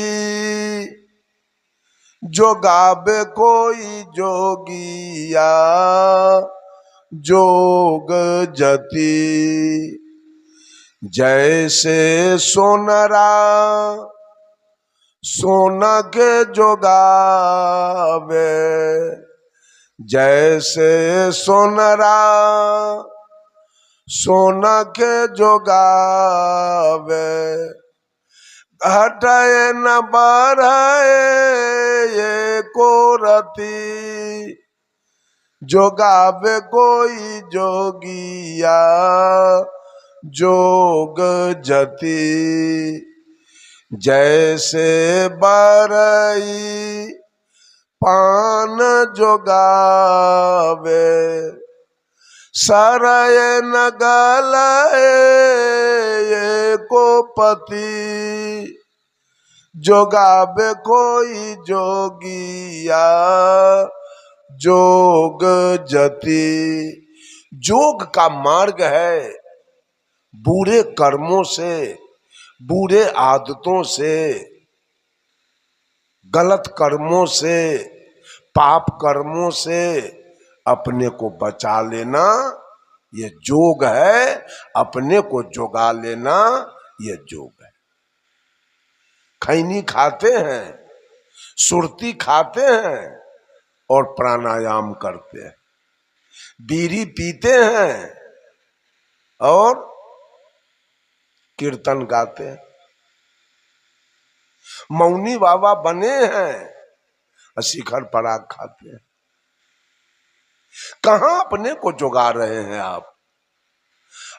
जोगाबे कोई जोगिया जोग जति, जैसे सोनरा सोना के जोगावे, जैसे सोनरा सोना के जोगावे, हटाए न बढ़ाए ये को रति, जोगावे कोई जोगिया जोग जति, जैसे बरई पान जोगावे, सरय न गलए ये को पति, जोगावे कोई जोगिया जोग जति। जोग का मार्ग है बुरे कर्मों से, बुरे आदतों से, गलत कर्मों से, पाप कर्मों से अपने को बचा लेना, ये जोग है। अपने को जोगा लेना, ये जोग है। खैनी खाते हैं, सुरती खाते हैं और प्राणायाम करते हैं, बीड़ी पीते हैं और कीर्तन गाते हैं, मौनी बाबा बने हैं, शिखर पराग खाते हैं। कहां अपने को जोगा रहे हैं आप?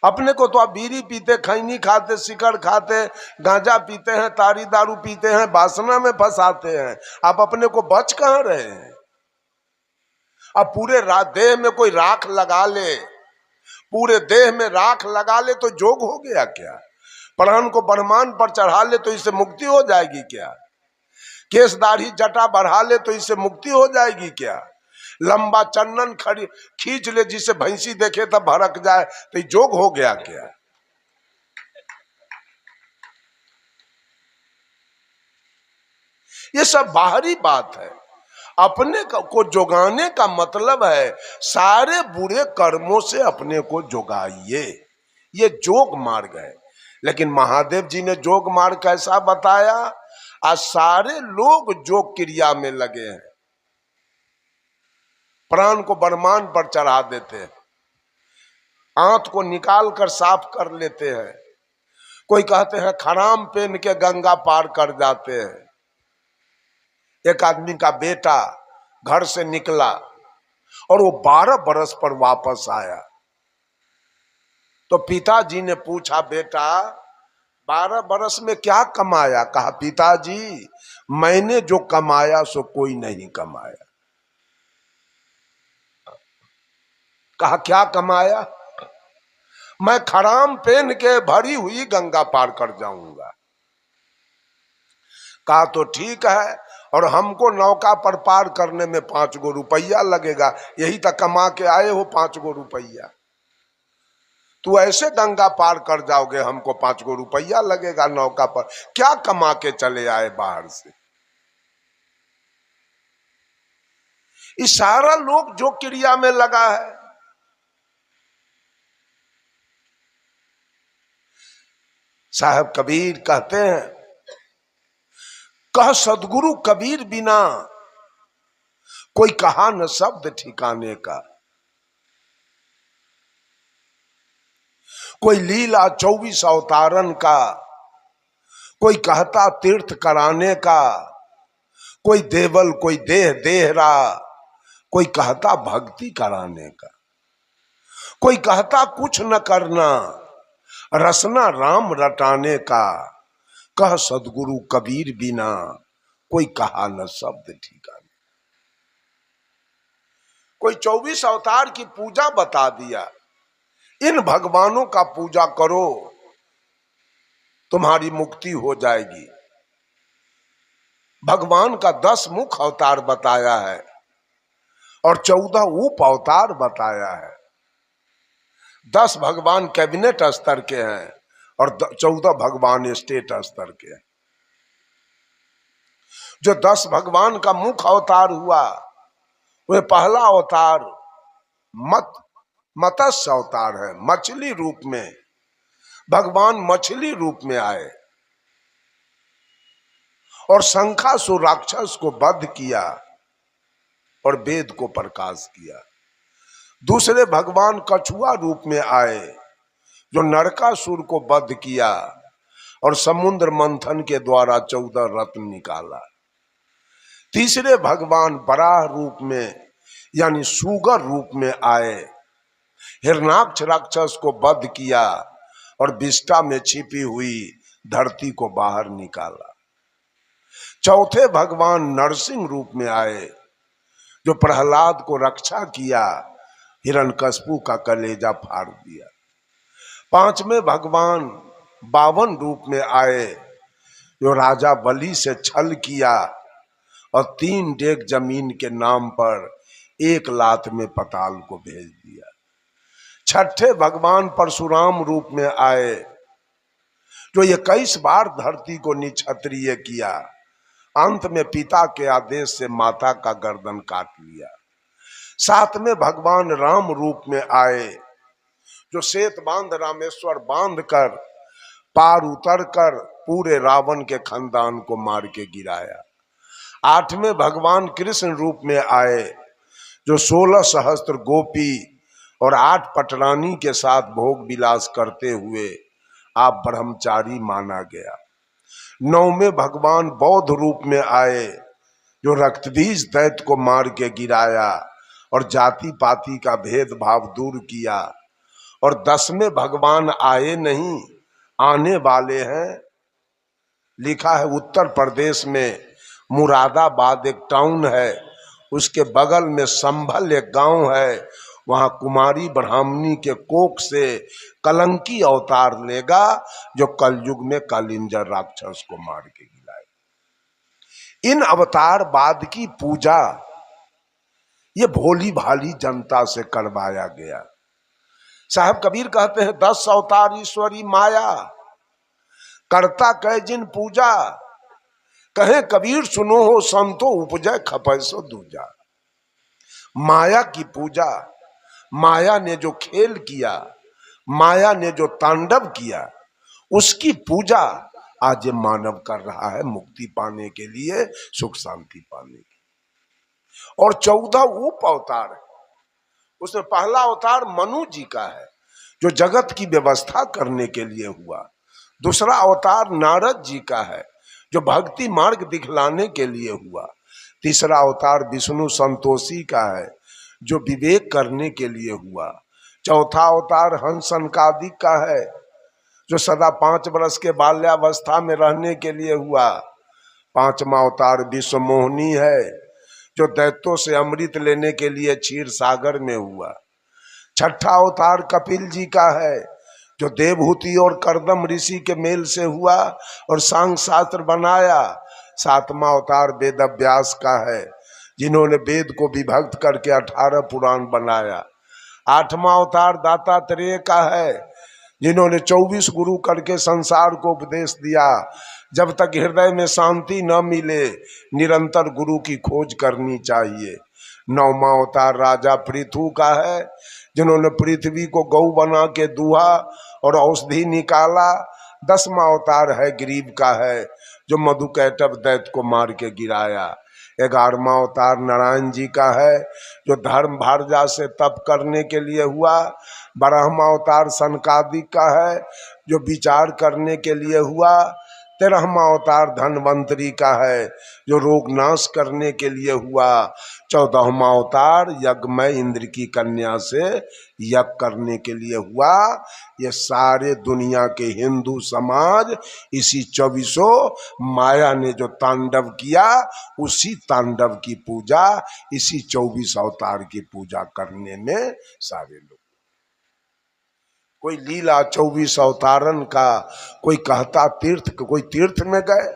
अपने को तो आप बीड़ी पीते, खैनी खाते, शिखर खाते, गांजा पीते हैं, तारी दारू पीते हैं, वासना में फंसाते हैं। आप अपने को बच कहां रहे हैं? अब पूरे देह में कोई राख लगा ले, पूरे देह में राख लगा ले तो जोग हो गया क्या? प्राण को ब्रह्मांड पर चढ़ा ले तो इससे मुक्ति हो जाएगी क्या? केस दाढ़ी जटा बढ़ा ले तो इससे मुक्ति हो जाएगी क्या? लंबा चंदन खींच ले, जिसे भैंसी देखे तब भड़क जाए, तो ये जोग हो गया क्या? ये सब बाहरी बात है। अपने को जोगाने का मतलब है सारे बुरे कर्मों से अपने को जोगाइए, ये जोग मार्ग है। लेकिन महादेव जी ने जोग मार्ग कैसा बताया? आज सारे लोग जोग क्रिया में लगे हैं, प्राण को ब्रह्मांड पर चढ़ा देते हैं, आंत को निकाल कर साफ कर लेते हैं, कोई कहते हैं खराम पहन के गंगा पार कर जाते हैं। एक आदमी का बेटा घर से निकला और वो 12 बरस पर वापस आया, तो पिताजी ने पूछा, बेटा 12 बरस में क्या कमाया? कहा, पिताजी मैंने जो कमाया सो कोई नहीं कमाया। कहा, क्या कमाया? मैं खराम पहन के भरी हुई गंगा पार कर जाऊंगा। कहा, तो ठीक है, और हमको नौका पर पार करने में 5 गो रुपया लगेगा, यही तक कमा के आए हो 5 गो रुपया, तू ऐसे गंगा पार कर जाओगे, हमको 5 गो रुपया लगेगा नौका पर, क्या कमा के चले आए बाहर से? इस सारा लोग जो क्रिया में लगा है। साहब कबीर कहते हैं, कह सदगुरु कबीर बिना कोई कहा न शब्द ठिकाने का, कोई लीला 24 अवतारन का, कोई कहता तीर्थ कराने का, कोई देवल कोई देह देहरा, कोई कहता भक्ति कराने का, कोई कहता कुछ न करना रसना राम रटाने का, कह सदगुरु कबीर बिना कोई कहा न शब्द ठिकाने। कोई 24 अवतार की पूजा बता दिया, इन भगवानों का पूजा करो तुम्हारी मुक्ति हो जाएगी। भगवान का 10 मुख अवतार बताया है और 14 उप अवतार बताया है। 10 भगवान कैबिनेट स्तर के हैं और 14 भगवान स्टेट स्तर के हैं। जो 10 भगवान का मुख अवतार हुआ, वह पहला अवतार मत्स्य अवतार है, मछली रूप में भगवान मछली रूप में आए और शंखासुर राक्षस को वध किया और वेद को प्रकाश किया। दूसरे भगवान कछुआ रूप में आए जो नरकासुर को वध किया और समुद्र मंथन के द्वारा 14 रत्न निकाला। तीसरे भगवान बराह रूप में यानी सुगर रूप में आए, हिरणाक्ष राक्षस को वध किया और विष्ठा में छिपी हुई धरती को बाहर निकाला। चौथे भगवान नरसिंह रूप में आए जो प्रहलाद को रक्षा किया, हिरण्यकश्यप का कलेजा फाड़ दिया। पांचवें भगवान 52 रूप में आए जो राजा बलि से छल किया और 3 डेग जमीन के नाम पर 1 लात में पताल को भेज दिया। छठे भगवान परशुराम रूप में आए जो 21 बार धरती को निक्षत्रिय किया, अंत में पिता के आदेश से माता का गर्दन काट लिया। 7वें भगवान राम रूप में आए जो श्वेत बांध रामेश्वर बांध कर पार उतर कर पूरे रावण के खानदान को मार के गिराया। 8वें भगवान कृष्ण रूप में आए जो 16 सहस्त्र गोपी और 8 पटरानी के साथ भोग विलास करते हुए आप ब्रह्मचारी माना गया। 9वें भगवान बौद्ध रूप में आए जो रक्तबीज दैत्य को मार के गिराया और जाति पाति का भेदभाव दूर किया। और 10वें भगवान आए नहीं, आने वाले हैं। लिखा है उत्तर प्रदेश में मुरादाबाद एक टाउन है, उसके बगल में संभल एक गांव है, वहां कुमारी ब्राह्मणी के कोख से कलंकी अवतार लेगा जो कलयुग में कालिंजर राक्षस को मार के गिराए। इन अवतार बाद की पूजा ये भोली भाली जनता से करवाया गया। साहब कबीर कहते हैं 10 अवतार ईश्वरी माया, करता कह जिन पूजा, कहे कबीर सुनो हो संतो उपजय खपै सो दूजा। माया की पूजा, माया ने जो खेल किया, माया ने जो तांडव किया, उसकी पूजा आज ये मानव कर रहा है मुक्ति पाने के लिए, सुख शांति पाने के लिए। और 14 उप अवतार है। उसमें पहला अवतार मनु जी का है जो जगत की व्यवस्था करने के लिए हुआ। दूसरा अवतार नारद जी का है जो भक्ति मार्ग दिखलाने के लिए हुआ। तीसरा अवतार विष्णु संतोषी का है जो विवेक करने के लिए हुआ। चौथा अवतार हंस सनकादिक का है जो सदा 5 वर्ष के बाल्यावस्था में रहने के लिए हुआ। पांचवा अवतार विश्व मोहिनी है जो दैत्यों से अमृत लेने के लिए क्षीर सागर में हुआ। छठा अवतार कपिल जी का है जो देवहूति और करदम ऋषि के मेल से हुआ और सांग शास्त्र बनाया। सातवां अवतार वेद व्यास का है जिन्होंने वेद को विभक्त करके 18 पुराण बनाया। आठवां अवतार दातात्रेय का है जिन्होंने 24 गुरु करके संसार को उपदेश दिया। जब तक हृदय में शांति न मिले निरंतर गुरु की खोज करनी चाहिए। नौवां अवतार राजा पृथु का है जिन्होंने पृथ्वी को गौ बना के दूहा और औषधि निकाला। 10वां अवतार है गरीब का है जो मधुकैटभ दैत्य को मार के गिराया। 11वां अवतार नारायण जी का है जो धर्म भारजा से तप करने के लिए हुआ। 12वां अवतार सनकादिक का है जो विचार करने के लिए हुआ। 13वां अवतार धनवंतरी का है जो रोग नाश करने के लिए हुआ। 14वां अवतार यज्ञमय इंद्र की कन्या से यज्ञ करने के लिए हुआ। ये सारे दुनिया के हिंदू समाज इसी 24 माया ने जो तांडव किया उसी तांडव की पूजा, इसी 24 अवतार की पूजा करने में सारे लोग। कोई लीला 24 अवतारन का, कोई कहता तीर्थ, कोई तीर्थ में गए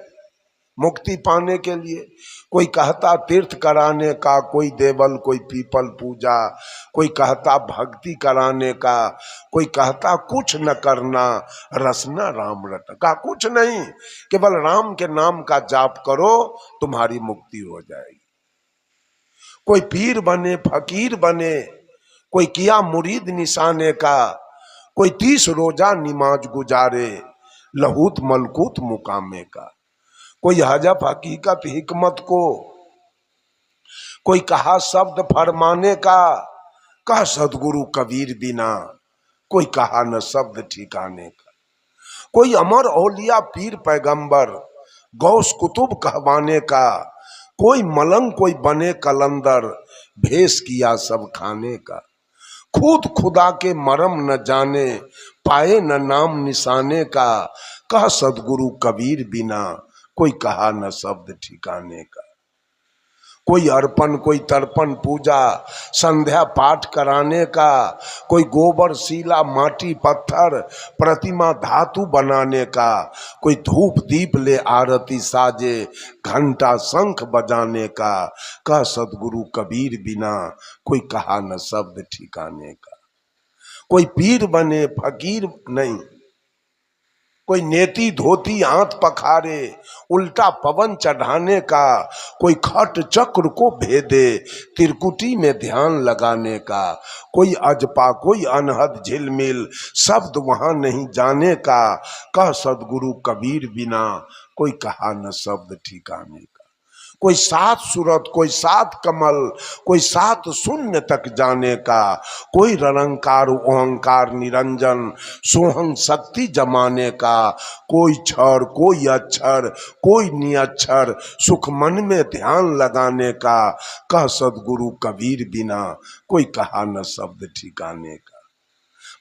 मुक्ति पाने के लिए, कोई कहता तीर्थ कराने का, कोई देवल, कोई पीपल पूजा, कोई कहता भक्ति कराने का, कोई कहता कुछ न करना रसना राम रट का, कुछ नहीं, केवल राम के नाम का जाप करो तुम्हारी मुक्ति हो जाएगी। कोई पीर बने, फकीर बने, कोई किया मुरीद निशाने का, कोई 30 रोजा निमाज गुजारे लहूत मलकूत मुकामे का, कोई हजफ हकीकत हिकमत को, कोई कहा शब्द फरमाने का, कहा सदगुरु कबीर बिना, कोई कहा न शब्द ठिकाने का, कोई अमर औलिया पीर पैगंबर गौस कुतुब कहवाने का, कोई मलंग कोई बने कलंदर भेष किया सब खाने का, खुद खुदा के मरम न जाने पाए न नाम निशाने का, कह सदगुरु कबीर बिना, कोई कहा न शब्द ठिकाने का, कोई अर्पण कोई तर्पण पूजा संध्या पाठ कराने का, कोई गोबर सीला माटी पत्थर प्रतिमा धातु बनाने का, कोई धूप दीप ले आरती साजे घंटा शंख बजाने का, कह सदगुरु कबीर बिना, कोई कहा न शब्द ठिकाने का, कोई पीर बने फकीर नहीं, कोई नेती धोती हाथ पखारे उल्टा पवन चढ़ाने का, कोई खट चक्र को भेदे त्रिकुटी में ध्यान लगाने का, कोई अजपा कोई अनहद झिलमिल शब्द वहां नहीं जाने का, कह सदगुरु कबीर बिना, कोई कहा न शब्द ठिकाने का, कोई 7 सूरत कोई 7 कमल कोई 7 शून्य तक जाने का, कोई रंकार ओहंकार निरंजन सोहं शक्ति जमाने का, कोई क्षर कोई अक्षर कोई निअक्षर सुख मन में ध्यान लगाने का, कह सदगुरु कबीर बिना, कोई कहा न शब्द ठिकाने का,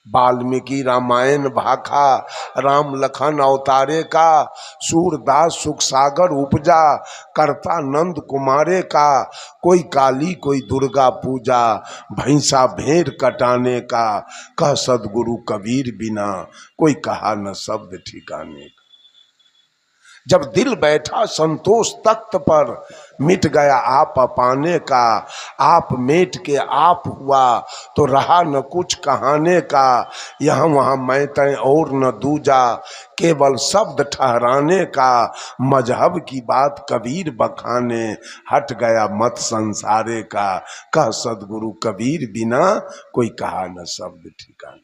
वाल्मीकि रामायण भाखा, राम लखन अवतारे का, सूरदास सुख सागर उपजा, करता नंद कुमारे का, कोई काली कोई दुर्गा पूजा, भैंसा भेड़ कटाने का, कह सदगुरु कबीर बिना, कोई कहा न शब्द ठिकाने का। जब दिल बैठा संतोष तख्त पर, मिट गया आप पाने का, आप मेट के आप हुआ तो रहा न कुछ कहाने का, यहाँ वहाँ मैं तय और न दूजा, केवल शब्द ठहराने का, मजहब की बात कबीर बखाने, हट गया मत संसारे का, कह सदगुरु कबीर बिना, कोई कहा न शब्द ठिकाने।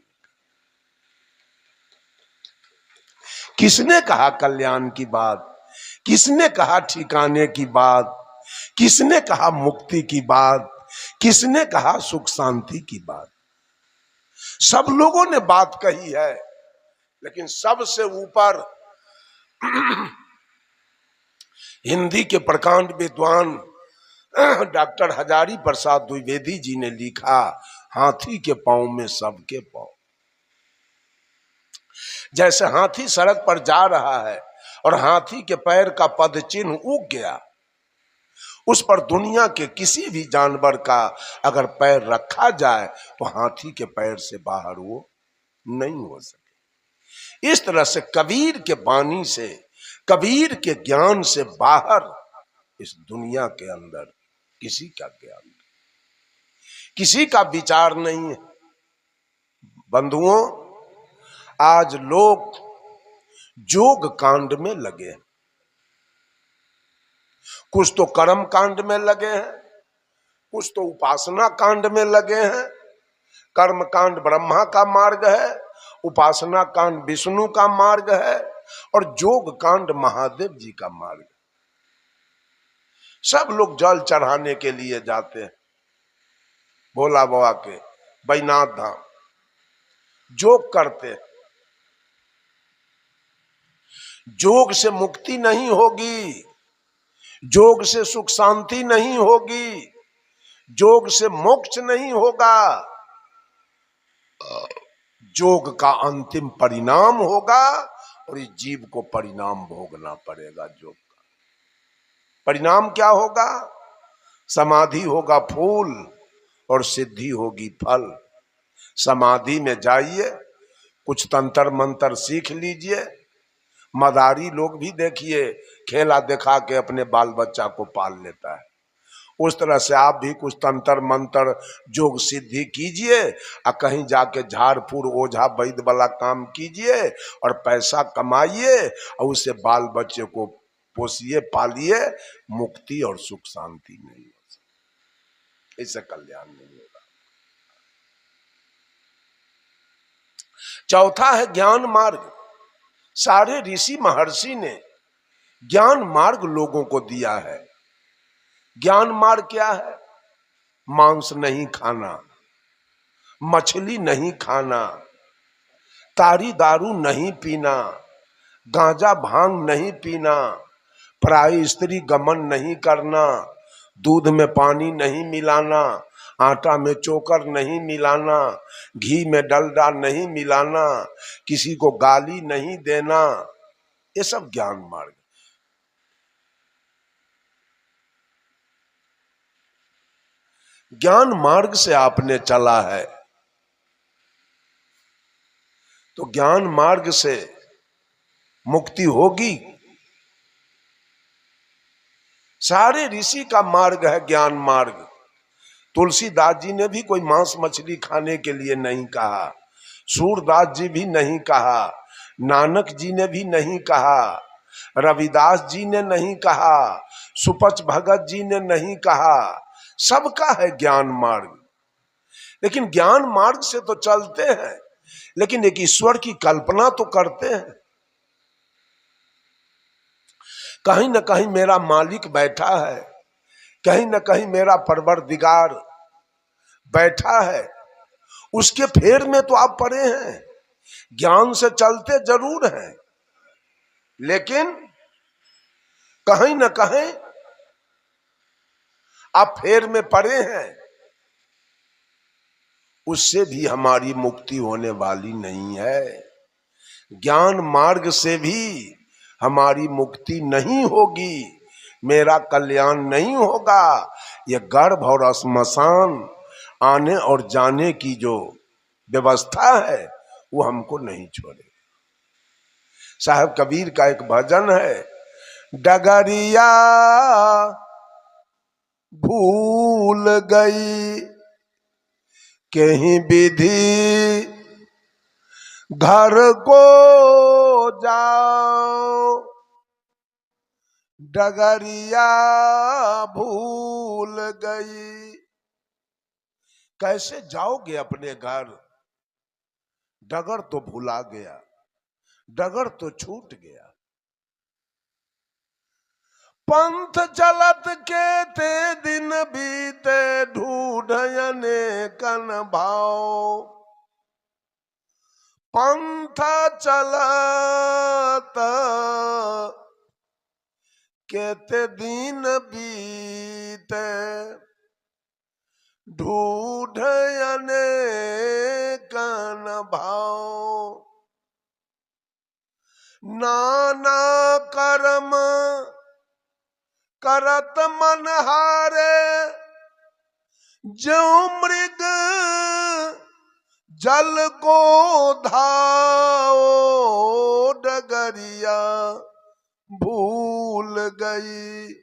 किसने कहा कल्याण की बात, किसने कहा ठिकाने की बात, किसने कहा मुक्ति की बात, किसने कहा सुख शांति की बात। सब लोगों ने बात कही है, लेकिन सबसे ऊपर हिंदी के प्रकांड विद्वान डॉक्टर हजारी प्रसाद द्विवेदी जी ने लिखा, हाथी के पांव में सबके पांव। जैसे हाथी सड़क पर जा रहा है और हाथी के पैर का पद चिन्ह उग गया, उस पर दुनिया के किसी भी जानवर का अगर पैर रखा जाए तो हाथी के पैर से बाहर वो नहीं हो सके। इस तरह से कबीर के वाणी से, कबीर के ज्ञान से बाहर इस दुनिया के अंदर किसी का ज्ञान, किसी का विचार नहीं है। बंधुओं, आज लोग जोग कांड में लगे हैं, कुछ तो कर्म कांड में लगे हैं, कुछ तो उपासना कांड में लगे हैं। कर्म कांड ब्रह्मा का मार्ग है, उपासना कांड विष्णु का मार्ग है, और जोग कांड महादेव जी का मार्ग है। सब लोग जल चढ़ाने के लिए जाते हैं भोला बाबा के बैजनाथ धाम, जोग करते हैं। जोग से मुक्ति नहीं होगी, जोग से सुख शांति नहीं होगी, जोग से मोक्ष नहीं होगा। जोग का अंतिम परिणाम होगा और इस जीव को परिणाम भोगना पड़ेगा। जोग का परिणाम क्या होगा? समाधि होगा फूल और सिद्धि होगी फल। समाधि में जाइए, कुछ तंत्र मंत्र सीख लीजिए। मदारी लोग भी देखिए खेला दिखा के अपने बाल बच्चा को पाल लेता है। उस तरह से आप भी कुछ तंत्र मंत्र जोग सिद्धि कीजिए और कहीं जाके झाड़ फूड़ ओझा वैद्य वाला काम कीजिए और पैसा कमाइए और उससे बाल बच्चे को पोसिए पालिए। मुक्ति और सुख शांति नहीं हो सकती, इससे कल्याण नहीं होगा। चौथा है ज्ञान मार्ग। सारे ऋषि महर्षि ने ज्ञान मार्ग लोगों को दिया है। ज्ञान मार्ग क्या है? मांस नहीं खाना, मछली नहीं खाना, तारी दारू नहीं पीना, गांजा भांग नहीं पीना, पराई स्त्री गमन नहीं करना, दूध में पानी नहीं मिलाना, आटा में चोकर नहीं मिलाना, घी में डलडा नहीं मिलाना, किसी को गाली नहीं देना। ये सब ज्ञान मार्ग। ज्ञान मार्ग से आपने चला है तो ज्ञान मार्ग से मुक्ति होगी। सारे ऋषि का मार्ग है ज्ञान मार्ग। तुलसीदास जी ने भी कोई मांस मछली खाने के लिए नहीं कहा, सूरदास जी भी नहीं कहा, नानक जी ने भी नहीं कहा, रविदास जी ने नहीं कहा, सुपच भगत जी ने नहीं कहा। सबका है ज्ञान मार्ग। लेकिन ज्ञान मार्ग से तो चलते हैं, लेकिन एक ईश्वर की कल्पना तो करते हैं। कहीं न कहीं मेरा मालिक बैठा है, कहीं न कहीं मेरा परवरदिगार बैठा है, उसके फेर में तो आप पड़े हैं। ज्ञान से चलते जरूर हैं, लेकिन कहीं न कहीं आप फेर में पड़े हैं। उससे भी हमारी मुक्ति होने वाली नहीं है। ज्ञान मार्ग से भी हमारी मुक्ति नहीं होगी, मेरा कल्याण नहीं होगा। ये गर्भ और श्मशान आने और जाने की जो व्यवस्था है वो हमको नहीं छोड़े। साहब कबीर का एक भजन है, डगरिया भूल गई कहीं विधि घर को जाओ, डगरिया भूल गई। कैसे जाओगे अपने घर? डगर तो भुला गया, डगर तो छूट गया। पंथ चलत के ते दिन बीते ढूंढने कन भाव, पंथ चलत केते दिन बीते ढूंढने कन भाव, नाना कर्म करत मन हारे जो मृग जल को धाओ, डगरिया भूल गई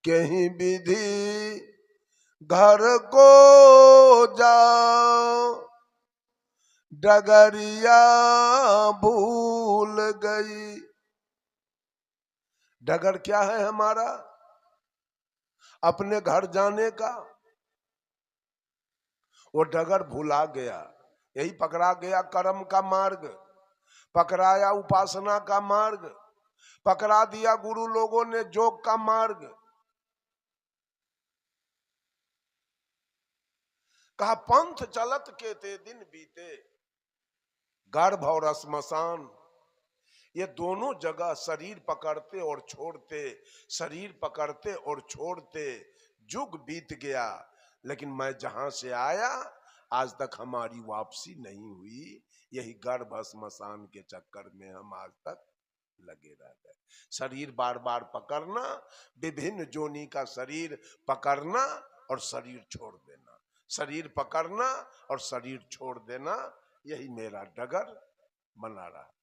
कहीं विधि घर को जाओ, डगरिया भूल गई। डगर क्या है हमारा? अपने घर जाने का। वो डगर भुला गया, यही पकड़ा गया कर्म का मार्ग, पकड़ाया उपासना का मार्ग, पकड़ा दिया गुरु लोगों ने योग का मार्ग। कहा पंथ चलत के ते दिन बीते, गर्भ और श्मशान ये दोनों जगह शरीर पकड़ते और छोड़ते, शरीर पकड़ते और छोड़ते युग बीत गया, लेकिन मैं जहां से आया आज तक हमारी वापसी नहीं हुई। यही गर्भ श्मशान के चक्कर में हम आज तक लगे रह गए। शरीर बार बार पकड़ना, विभिन्न जोनी का शरीर पकड़ना और शरीर छोड़ देना, शरीर पकड़ना और शरीर छोड़ देना, यही मेरा डगर बना रहा।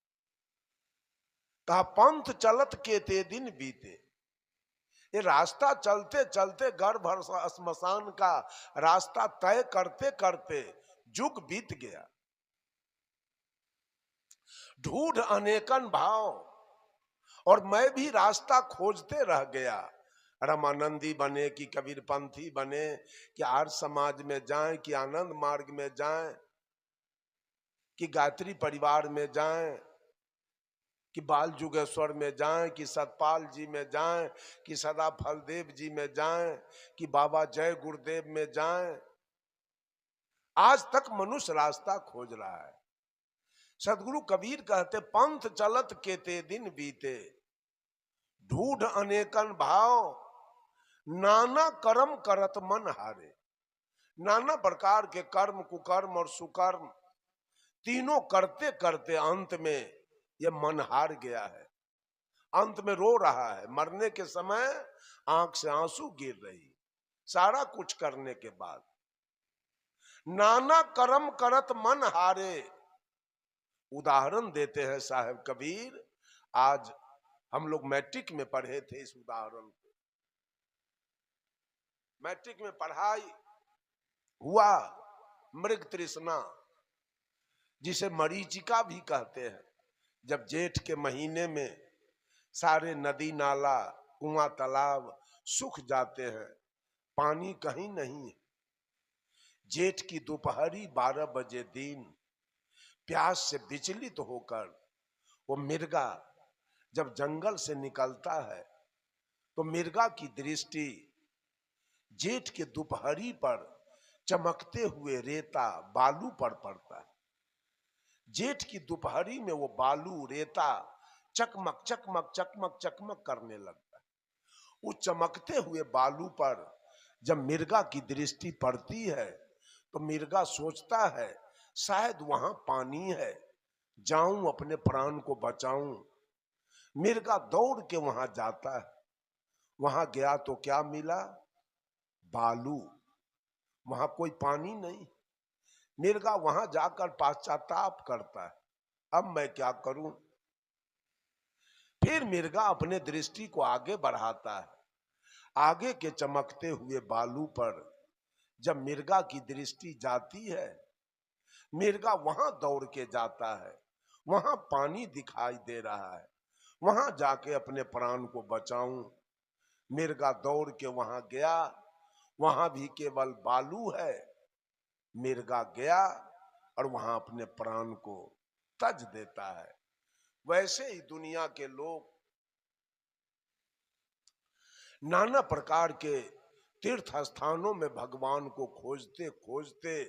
कहा पंथ चलत के ते दिन बीते, ये रास्ता चलते चलते गर्भ और श्मशान का रास्ता तय करते करते युग बीत गया। ढूंढ अनेकन भाव, और मैं भी रास्ता खोजते रह गया। रामानंदी बने कि कबीरपंथी बने, कि आर्य समाज में जाएं कि आनंद मार्ग में जाएं, कि गायत्री परिवार में जाएं, कि बाल जुगेश्वर में जाएं, कि सतपाल जी में जाएं, कि सदा फलदेव जी में जाएं, कि बाबा जय गुरुदेव में जाएं। आज तक मनुष्य रास्ता खोज रहा है। सदगुरु कबीर कहते पंथ चलत के ते दिन बीते ढूंढ अनेकन भाव, नाना कर्म करत मन हारे। नाना प्रकार के कर्म, कुकर्म और सुकर्म तीनों करते करते अंत में यह मन हार गया है, अंत में रो रहा है। मरने के समय आंख से आंसू गिर रही, सारा कुछ करने के बाद। नाना कर्म करत मन हारे, उदाहरण देते हैं साहब कबीर। आज हम लोग मैट्रिक में पढ़े थे इस उदाहरण को। मैट्रिक में पढ़ाई हुआ, मृग तृष्णा जिसे मरीचिका भी कहते हैं। जब जेठ के महीने में सारे नदी नाला कुआं तालाब सूख जाते हैं, पानी कहीं नहीं है। जेठ की दोपहरी 12 बजे दिन प्यास से विचलित होकर वो मिर्गा जब जंगल से निकलता है तो मिर्गा की दृष्टि जेठ के दोपहरी पर चमकते हुए रेता बालू पर पड़ता है। जेठ की दोपहरी में वो बालू रेता चकमक चकमक चकमक चकमक करने लगता है। उस चमकते हुए बालू पर जब मिर्गा की दृष्टि पड़ती है तो मिर्गा सोचता है शायद वहां पानी है, जाऊं अपने प्राण को बचाऊं। मिर्गा दौड़ के वहां जाता है। वहां गया तो क्या मिला? बालू। वहां कोई पानी नहीं। मिर्गा वहां जाकर पश्चाताप करता है, अब मैं क्या करूं। फिर मिर्गा अपने दृष्टि को आगे बढ़ाता है। आगे के चमकते हुए बालू पर जब मिर्गा की दृष्टि जाती है, मिर्गा वहां दौड़ के जाता है। वहां पानी दिखाई दे रहा है, वहां जाके अपने प्राण को बचाऊं। मिर्गा दौड़ के वहां गया, वहां भी केवल बालू है। मिर्गा गया और वहां अपने प्राण को तज देता है। वैसे ही दुनिया के लोग नाना प्रकार के तीर्थ स्थानों में भगवान को खोजते खोजते,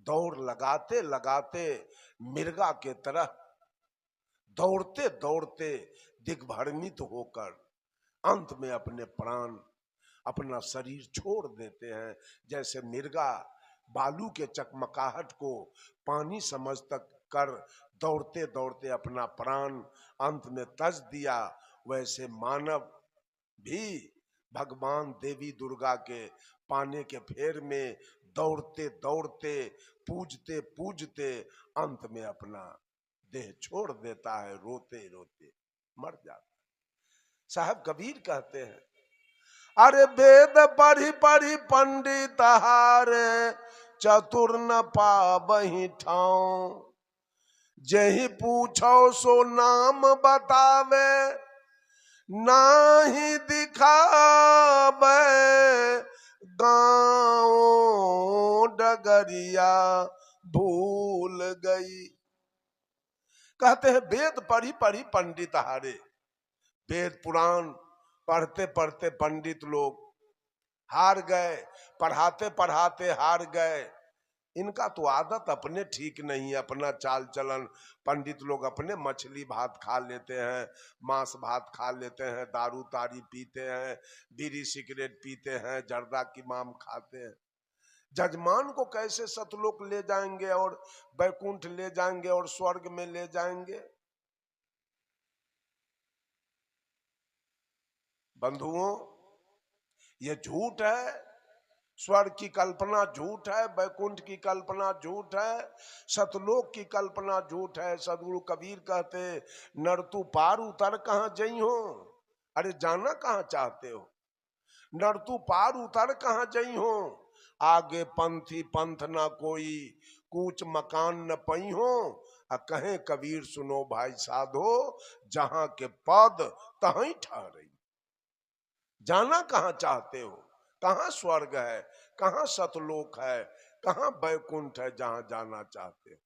दौड़ लगाते लगाते मिर्गा के तरह दौड़ते दौड़ते दिग्भ्रमित होकर अंत में अपने प्राण, अपना शरीर छोड़ देते हैं। जैसे मिर्गा बालू के चकमकाहट को पानी समझ तक कर दौड़ते दौड़ते अपना प्राण अंत में तज दिया, वैसे मानव भी भगवान देवी दुर्गा के पाने के फेर में दौड़ते दौड़ते, पूजते पूजते अंत में अपना देह छोड़ देता है, रोते रोते मर जाता है। साहब कबीर कहते हैं, अरे वेद पढ़ी पढ़ी पंडित हारे, चतुर न पाबहि ठाऊं। जही पूछो सो नाम बतावे, नाही दिखावे गाँव डगरिया भूल गई। कहते हैं वेद पढ़ी पढ़ी पंडित हारे। वेद पुराण पढ़ते पढ़ते पंडित लोग हार गए, पढ़ाते पढ़ाते हार गए। इनका तो आदत अपने ठीक नहीं है, अपना चाल चलन। पंडित लोग अपने मछली भात खा लेते हैं, मांस भात खा लेते हैं, दारू तारी पीते हैं, बीड़ी सिगरेट पीते हैं, जर्दा की माम खाते हैं। जजमान को कैसे सतलोक ले जाएंगे और बैकुंठ ले जाएंगे और स्वर्ग में ले जाएंगे? बंधुओं, ये झूठ है। स्वर्ग की कल्पना झूठ है, बैकुंठ की कल्पना झूठ है, सतलोक की कल्पना झूठ है। सदगुरु कबीर कहते, नर तू पार उतर कहां जई हो। अरे जाना कहां चाहते हो? नर तू पार उतर कहां जई हो। आगे पंथी पंथ ना कोई, कूच मकान न पई हो। कहे कबीर सुनो भाई साधो, जहां के पद तहीं ठहरई। जाना कहां चाहते हो? कहां स्वर्ग है, कहां सतलोक है, कहां बैकुंठ है जहां जाना चाहते हो?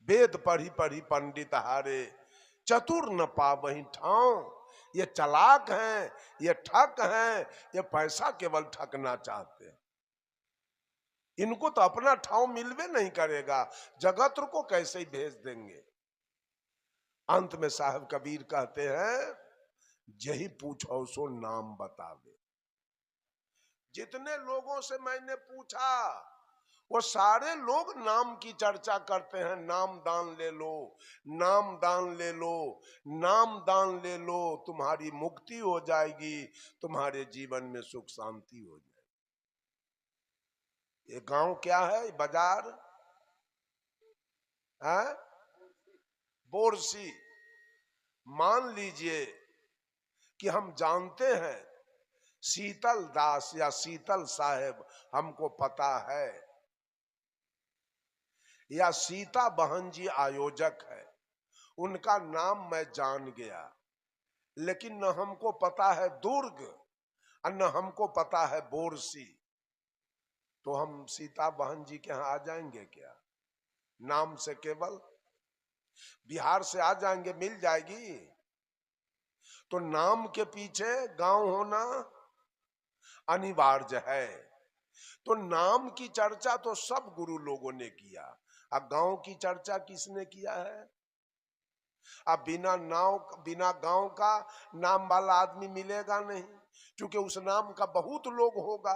वेद पढ़ी पढ़ी पंडित हारे, चतुर न पावहीं ठाऊं। ये चालाक हैं, ये ठग हैं, ये पैसा केवल ठगना चाहते हैं। इनको तो अपना ठाव मिलवे नहीं करेगा, जगत को कैसे ही भेज देंगे। अंत में साहब कबीर कहते हैं, यही पूछो सो नाम बतावे। जितने लोगों से मैंने पूछा वो सारे लोग नाम की चर्चा करते हैं। नाम दान ले लो, नाम दान ले लो, नाम दान ले लो, तुम्हारी मुक्ति हो जाएगी, तुम्हारे जीवन में सुख शांति हो जाएगी। ये गांव क्या है? बाजार है, बोरसी। मान लीजिए कि हम जानते हैं शीतल दास या शीतल साहेब हमको पता है, या सीता बहन जी आयोजक है, उनका नाम मैं जान गया, लेकिन न हमको पता है दुर्ग और न हमको पता है बोरसी। तो हम सीता बहन जी के यहाँ आ जाएंगे क्या? नाम से केवल बिहार से आ जाएंगे, मिल जाएगी। तो नाम के पीछे गांव होना अनिवार्य है। तो नाम की चर्चा तो सब गुरु लोगों ने किया, अब गांव की चर्चा किसने किया है? अब बिना गांव का नाम वाला आदमी मिलेगा नहीं, क्योंकि उस नाम का बहुत लोग होगा।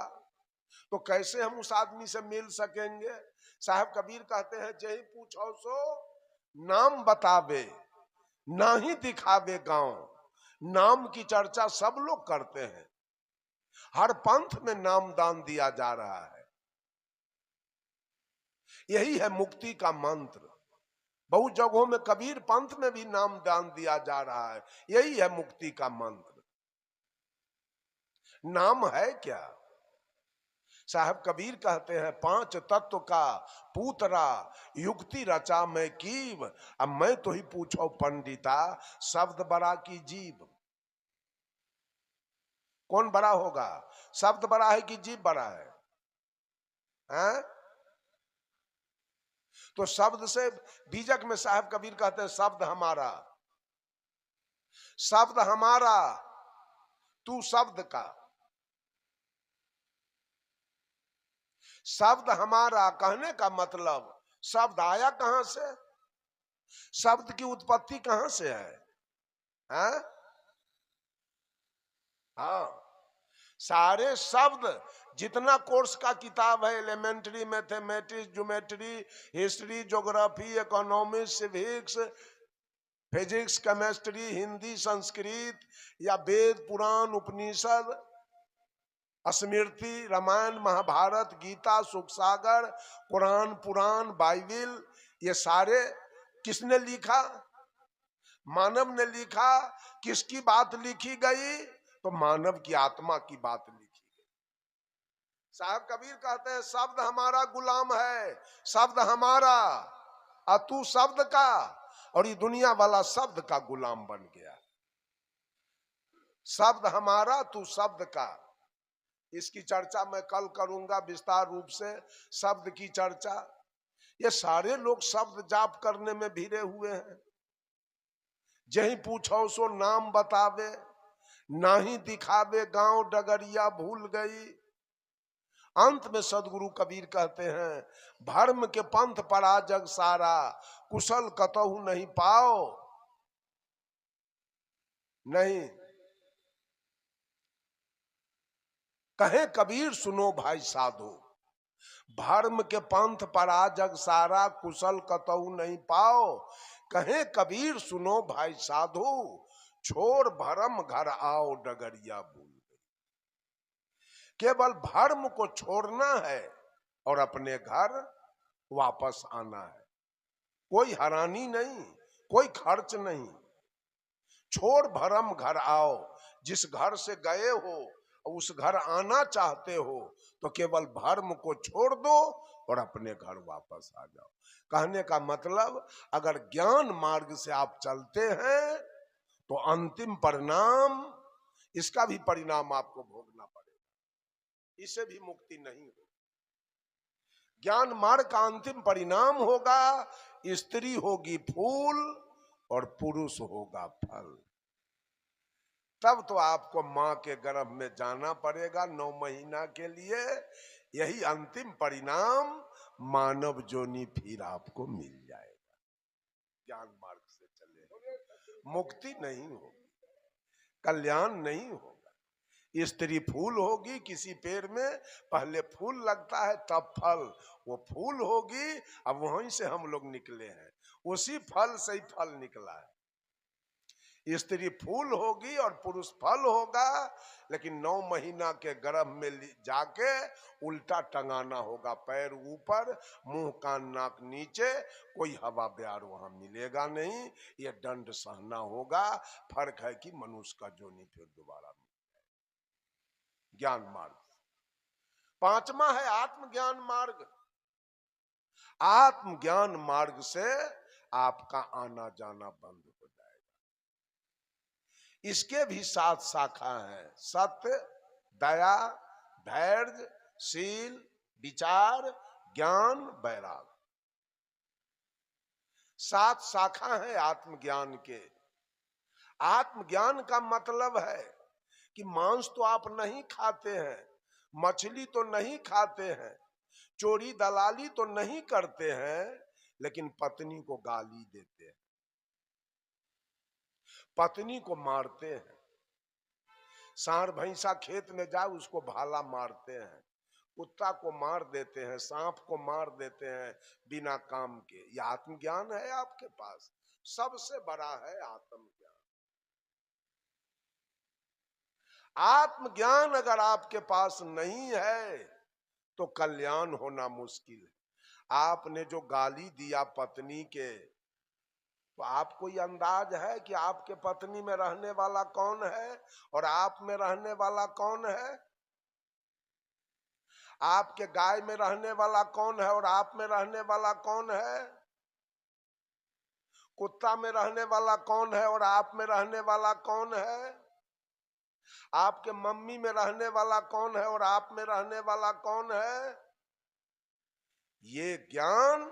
तो कैसे हम उस आदमी से मिल सकेंगे? साहब कबीर कहते हैं, जही पूछो सो नाम बतावे, ना ही दिखावे गांव। नाम की चर्चा सब लोग करते हैं, हर पंथ में नाम दान दिया जा रहा है। यही है मुक्ति का मंत्र। बहुत जगहों में कबीर पंथ में भी नाम दान दिया जा रहा है। यही है मुक्ति का मंत्र। नाम है क्या? साहब कबीर कहते हैं, पांच तत्व का पूतरा युक्ति रचा मैं कीव। अब मैं तो ही पूछो पंडिता, शब्द बड़ा की जीव। कौन बड़ा होगा? शब्द बड़ा है कि जीव बड़ा है? हैं? तो शब्द से बीजक में साहब कबीर कहते हैं, शब्द हमारा, शब्द हमारा, तू शब्द का। शब्द हमारा कहने का मतलब, शब्द आया कहां से? शब्द की उत्पत्ति कहां से है? हैं? हाँ, सारे शब्द, जितना कोर्स का किताब है, elementary, mathematics, geometry, history, geography, economics, civics, physics, chemistry, Hindi, Sanskrit, या वेद, पुराण, उपनिषद, स्मृति, रामायण, महाभारत, गीता, सुखसागर, कुरान, पुराण, बाइबिल, ये सारे किसने लिखा? मानव ने लिखा। किसकी बात लिखी गई? तो मानव की आत्मा की बात लिखी गई। साहब कबीर कहते हैं, शब्द हमारा गुलाम है, शब्द हमारा, और तू शब्द का। और ये दुनिया वाला शब्द का गुलाम बन गया। शब्द हमारा, तू शब्द का। इसकी चर्चा मैं कल करूंगा विस्तार रूप से, शब्द की चर्चा। ये सारे लोग शब्द जाप करने में भिड़े हुए हैं। जही पूछो सो नाम बतावे, ना ही दिखावे गांव डगरिया भूल गई। अंत में सदगुरु कबीर कहते हैं, भर्म के पंथ पड़ा जग सारा, कुशल कतहु नहीं पाओ। नहीं, कहे कबीर सुनो भाई साधो, भर्म के पंथ पड़ा जग सारा, कुशल कतहु नहीं पाओ। कहे कबीर सुनो भाई साधो, छोड़ भरम घर आओ डगरिया भूल गई। केवल भर्म को छोड़ना है और अपने घर वापस आना है। कोई हैरानी नहीं, कोई खर्च नहीं। छोड़ भरम घर आओ, जिस घर से गए हो उस घर आना चाहते हो तो केवल भर्म को छोड़ दो और अपने घर वापस आ जाओ। कहने का मतलब, अगर ज्ञान मार्ग से आप चलते हैं तो अंतिम परिणाम, इसका भी परिणाम आपको भोगना पड़ेगा, इससे भी मुक्ति नहीं होगी। ज्ञान मार्ग का अंतिम परिणाम होगा, स्त्री होगी फूल और पुरुष होगा फल। तब तो आपको मां के गर्भ में जाना पड़ेगा 9 महीना के लिए। यही अंतिम परिणाम, मानव जोनी फिर आपको मिल जाएगा। ज्ञान मार्ग से चले, मुक्ति नहीं होगी, कल्याण नहीं होगा। स्त्री फूल होगी किसी पेड़ में, पहले फूल लगता है तब फल, वो फूल होगी। अब वहीं से हम लोग निकले हैं, उसी फल से ही फल निकला है। स्त्री फूल होगी और पुरुष फल होगा, लेकिन 9 महीना के गर्भ में जाके उल्टा टंगाना होगा, पैर ऊपर, मुंह कान नाक नीचे, कोई हवा प्यार वहां मिलेगा नहीं, ये दंड सहना होगा। फर्क है कि मनुष्य का जोनी फिर दोबारा मिल जाए। ज्ञान मार्ग। पांचवा है आत्मज्ञान मार्ग। आत्मज्ञान मार्ग से आपका आना जाना बंद हो जाएगा। इसके भी 7 शाखा हैं, सत्य, दया, धैर्य, शील, विचार, ज्ञान, वैराग। 7 शाखा है आत्मज्ञान के। आत्मज्ञान का मतलब है कि मांस तो आप नहीं खाते हैं, मछली तो नहीं खाते हैं, चोरी दलाली तो नहीं करते हैं, लेकिन पत्नी को गाली देते हैं, पत्नी को मारते हैं, सांड भैंसा खेत में जाए उसको भाला मारते हैं, कुत्ता को मार देते हैं, सांप को मार देते हैं बिना काम के। यह आत्मज्ञान है आपके पास? सबसे बड़ा है आत्मज्ञान। आत्मज्ञान अगर आपके पास नहीं है तो कल्याण होना मुश्किल है। आपने जो गाली दिया पत्नी के, तो आपको ये अंदाज है कि आपके पत्नी में रहने वाला कौन है और आप में रहने वाला कौन है? आपके गाय में रहने वाला कौन है और आप में रहने वाला कौन है? कुत्ता में रहने वाला कौन है और आप में रहने वाला कौन है? आपके मम्मी में रहने वाला कौन है और आप में रहने वाला कौन है? ये ज्ञान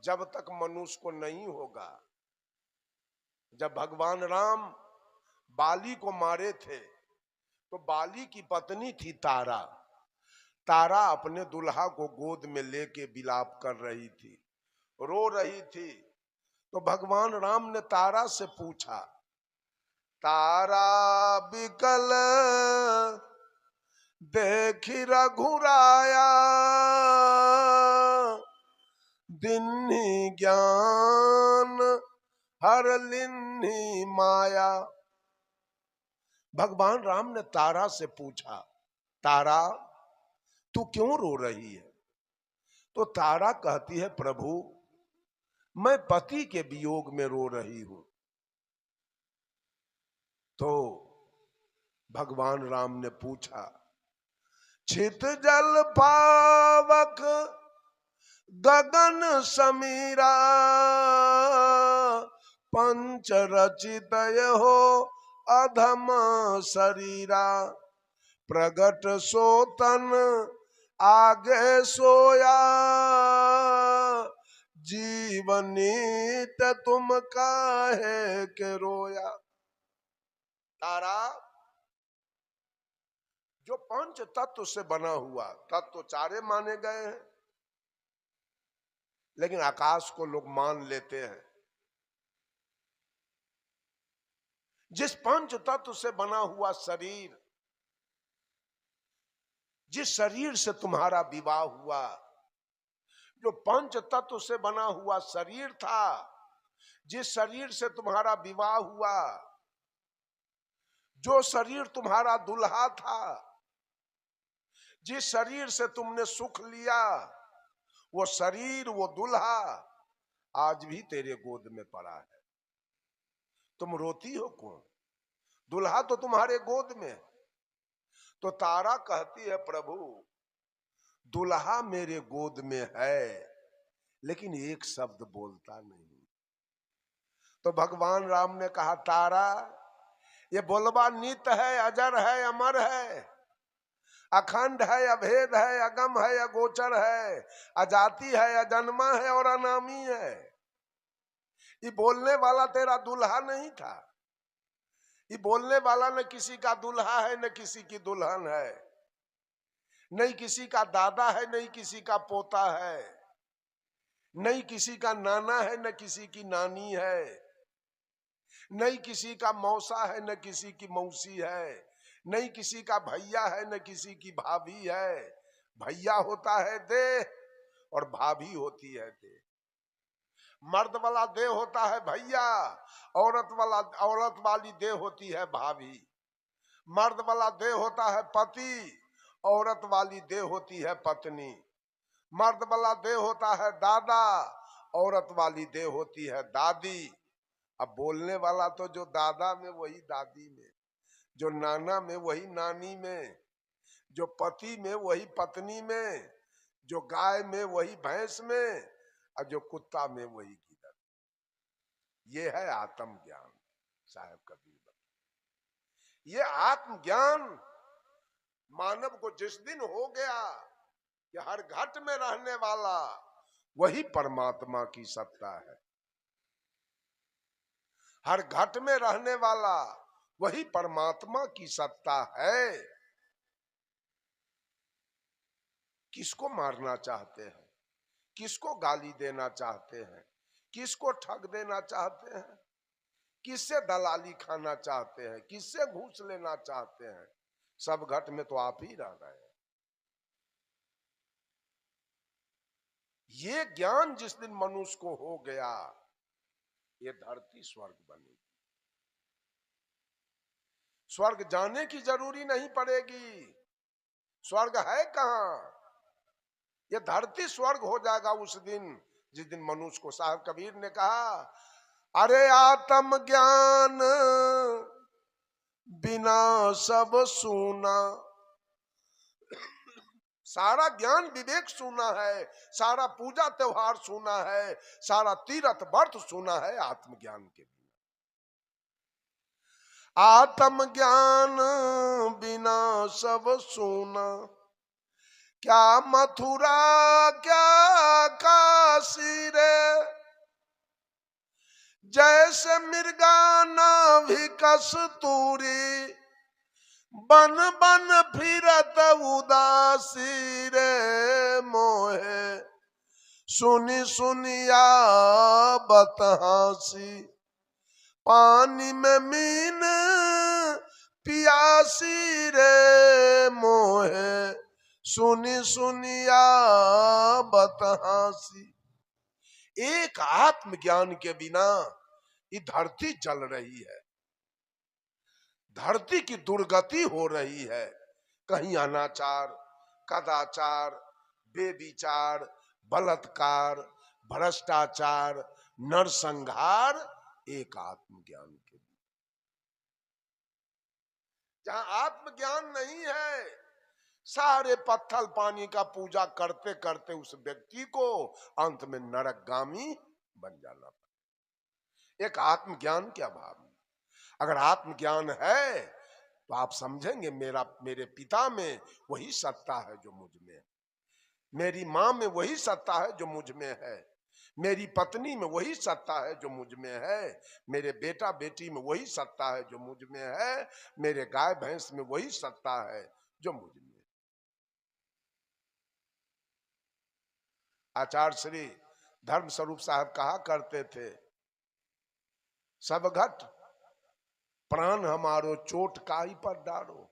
जब तक मनुष्य को नहीं होगा। जब भगवान राम बाली को मारे थे तो बाली की पत्नी थी तारा। तारा अपने दुल्हा को गोद में लेके विलाप कर रही थी, रो रही थी। तो भगवान राम ने तारा से पूछा, तारा बिकल देखी रघुराया, दिन्ही ज्ञान हर लिन्ही माया। भगवान राम ने तारा से पूछा, तारा तू क्यों रो रही है? तो तारा कहती है, प्रभु मैं पति के वियोग में रो रही हूं। तो भगवान राम ने पूछा, छित जल पावक गगन समीरा, पंच रचित हो अधम शरीरा, प्रगट सोतन आगे सोया, जीवनीत तुम काहे के रोया। तारा, जो पंच तत्व से बना हुआ, तत्व चारे माने गए हैं लेकिन आकाश को लोग मान लेते हैं। जिस पंच तत्व से बना हुआ शरीर, जिस शरीर से तुम्हारा विवाह हुआ, जो पंच तत्व से बना हुआ शरीर था, जिस शरीर से तुम्हारा विवाह हुआ, जो शरीर तुम्हारा दुल्हा था, जिस शरीर से तुमने सुख लिया, वो शरीर, वो दुल्हा आज भी तेरे गोद में पड़ा है। तुम रोती हो क्यों? दुल्हा तो तुम्हारे गोद में। तो तारा कहती है, प्रभु दुल्हा मेरे गोद में है लेकिन एक शब्द बोलता नहीं। तो भगवान राम ने कहा, तारा ये बोलबा नित है, अजर है, अमर है, अखंड है, अभेद है, अगम है, अगोचर है, अजाति है, अजन्मा है और अनामी है। ये बोलने वाला तेरा दुल्हा नहीं था। ये बोलने वाला न किसी का दुल्हा है न किसी की दुल्हन है, नहीं किसी का दादा है नहीं किसी का पोता है, नहीं किसी का नाना है न किसी की नानी है, नहीं किसी का मौसा है न किसी की मौसी है, नहीं किसी का भैया है न किसी की भाभी है। भैया होता है देह और भाभी होती है देह। मर्द वाला देह होता है भैया, औरत वाली देह होती है भाभी। मर्द वाला देह होता है पति, औरत वाली देह होती है पत्नी। मर्द वाला देह होता है दादा, औरत वाली देह होती है दादी। अब बोलने वाला तो जो दादा में वही दादी में, जो नाना में वही नानी में, जो पति में वही पत्नी में, जो गाय में वही भैंस में, और जो कुत्ता में वही गिदड़। ये है आत्मज्ञान। साहब कबीर, ये आत्मज्ञान मानव को जिस दिन हो गया कि हर घट में रहने वाला वही परमात्मा की सत्ता है, हर घट में रहने वाला वही परमात्मा की सत्ता है। किसको मारना चाहते हैं? किसको गाली देना चाहते हैं? किसको ठग देना चाहते हैं? किससे दलाली खाना चाहते हैं? किससे घूस लेना चाहते हैं? सब घट में तो आप ही रह गए। ये ज्ञान जिस दिन मनुष्य को हो गया, ये धरती स्वर्ग बनेगी। स्वर्ग जाने की जरूरी नहीं पड़ेगी। स्वर्ग है कहां? ये धरती स्वर्ग हो जाएगा उस दिन जिस दिन मनुष्य को, साहब कबीर ने कहा, अरे आत्म ज्ञान बिना सब सूना। सारा ज्ञान विवेक सुना है, सारा पूजा त्योहार सुना है, सारा तीर्थ व्रत सुना है, आत्मज्ञान के बिना। आत्मज्ञान बिना सब सुना, क्या मथुरा क्या काशी रे, जैसे मृगाना भी कस्तूरी, बन बन फिरत उदासी रे मोहे, सुनी सुनिया बतहासी, पानी में मीन पियासी रे मोहे, सुनी सुनिया बतहासी। एक आत्मज्ञान के बिना ये धरती जल रही है, धरती की दुर्गति हो रही है। कहीं अनाचार, कदाचार, बेविचार, बलात्कार, भ्रष्टाचार, नरसंहार, एक आत्मज्ञान के बिना। जहां आत्मज्ञान नहीं है, सारे पत्थल पानी का पूजा करते करते उस व्यक्ति को अंत में नरकगामी बन जाना पड़े। एक आत्मज्ञान के अभाव में। अगर आत्मज्ञान है तो आप समझेंगे मेरे पिता में वही सत्ता है जो मुझ में है, मेरी माँ में वही सत्ता है जो मुझ में है, मेरी पत्नी में वही सत्ता है जो मुझ में है, मेरे बेटा बेटी में वही सत्ता है जो मुझ में है, मेरे गाय भैंस में वही सत्ता है जो मुझ में है। आचार्य श्री धर्म स्वरूप साहब कहा करते थे, सब घट प्राण हमारो चोट काई पर डारो।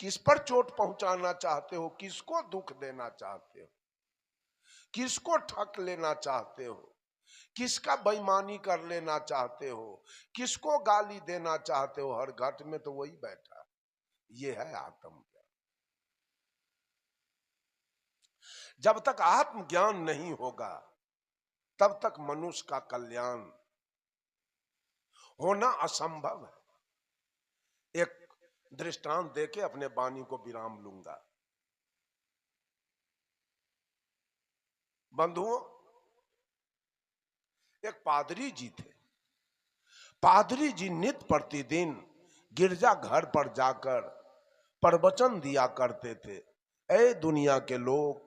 किस पर चोट पहुंचाना चाहते हो, किसको दुख देना चाहते हो, किसको ठग लेना चाहते हो, किसका बेईमानी कर लेना चाहते हो, किसको गाली देना चाहते हो, हर घट में तो वही बैठा। ये है आत्मज्ञान। जब तक आत्मज्ञान नहीं होगा तब तक मनुष्य का कल्याण होना असंभव है। एक दृष्टांत देके अपने वाणी को विराम लूंगा। बंधुओं, एक पादरी जी थे। पादरी जी नित्य प्रतिदिन गिरजा घर पर जाकर प्रवचन दिया करते थे, ऐ दुनिया के लोग,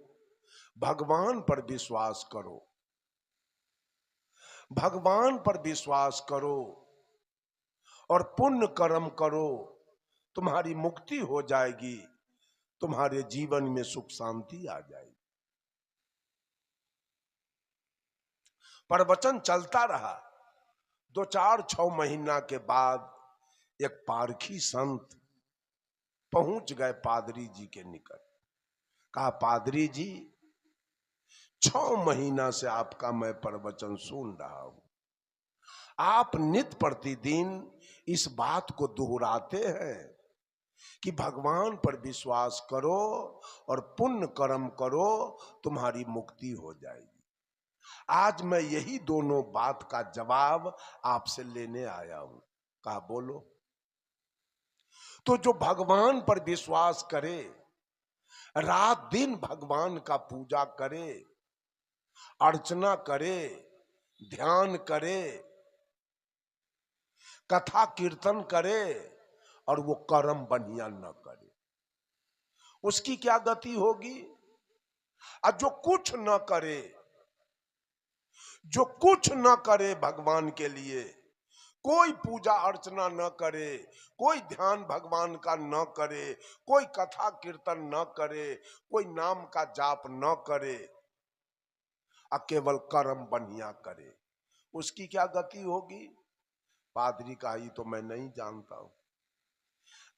भगवान पर विश्वास करो, भगवान पर विश्वास करो और पुण्य कर्म करो, तुम्हारी मुक्ति हो जाएगी, तुम्हारे जीवन में सुख शांति आ जाएगी। प्रवचन चलता रहा। 2-4-6 महीना के बाद एक पारखी संत पहुंच गए पादरी जी के निकट। कहा, पादरी जी, 6 महीना से आपका मैं प्रवचन सुन रहा हूं, आप नित्य प्रतिदिन इस बात को दोहराते हैं कि भगवान पर विश्वास करो और पुण्य कर्म करो, तुम्हारी मुक्ति हो जाएगी। आज मैं यही दोनों बात का जवाब आपसे लेने आया हूं। कहा, बोलो। तो जो भगवान पर विश्वास करे, रात दिन भगवान का पूजा करे, अर्चना करे, ध्यान करे, कथा कीर्तन करे और वो कर्म बढ़िया न करे, उसकी क्या गति होगी? और जो कुछ न करे, जो कुछ न करे भगवान के लिए, कोई पूजा अर्चना न करे, कोई ध्यान भगवान का न करे, कोई कथा कीर्तन न करे, कोई नाम का जाप न करे, और केवल कर्म बढ़िया करे, उसकी क्या गति होगी? पादरी का ही तो मैं नहीं जानता हूं।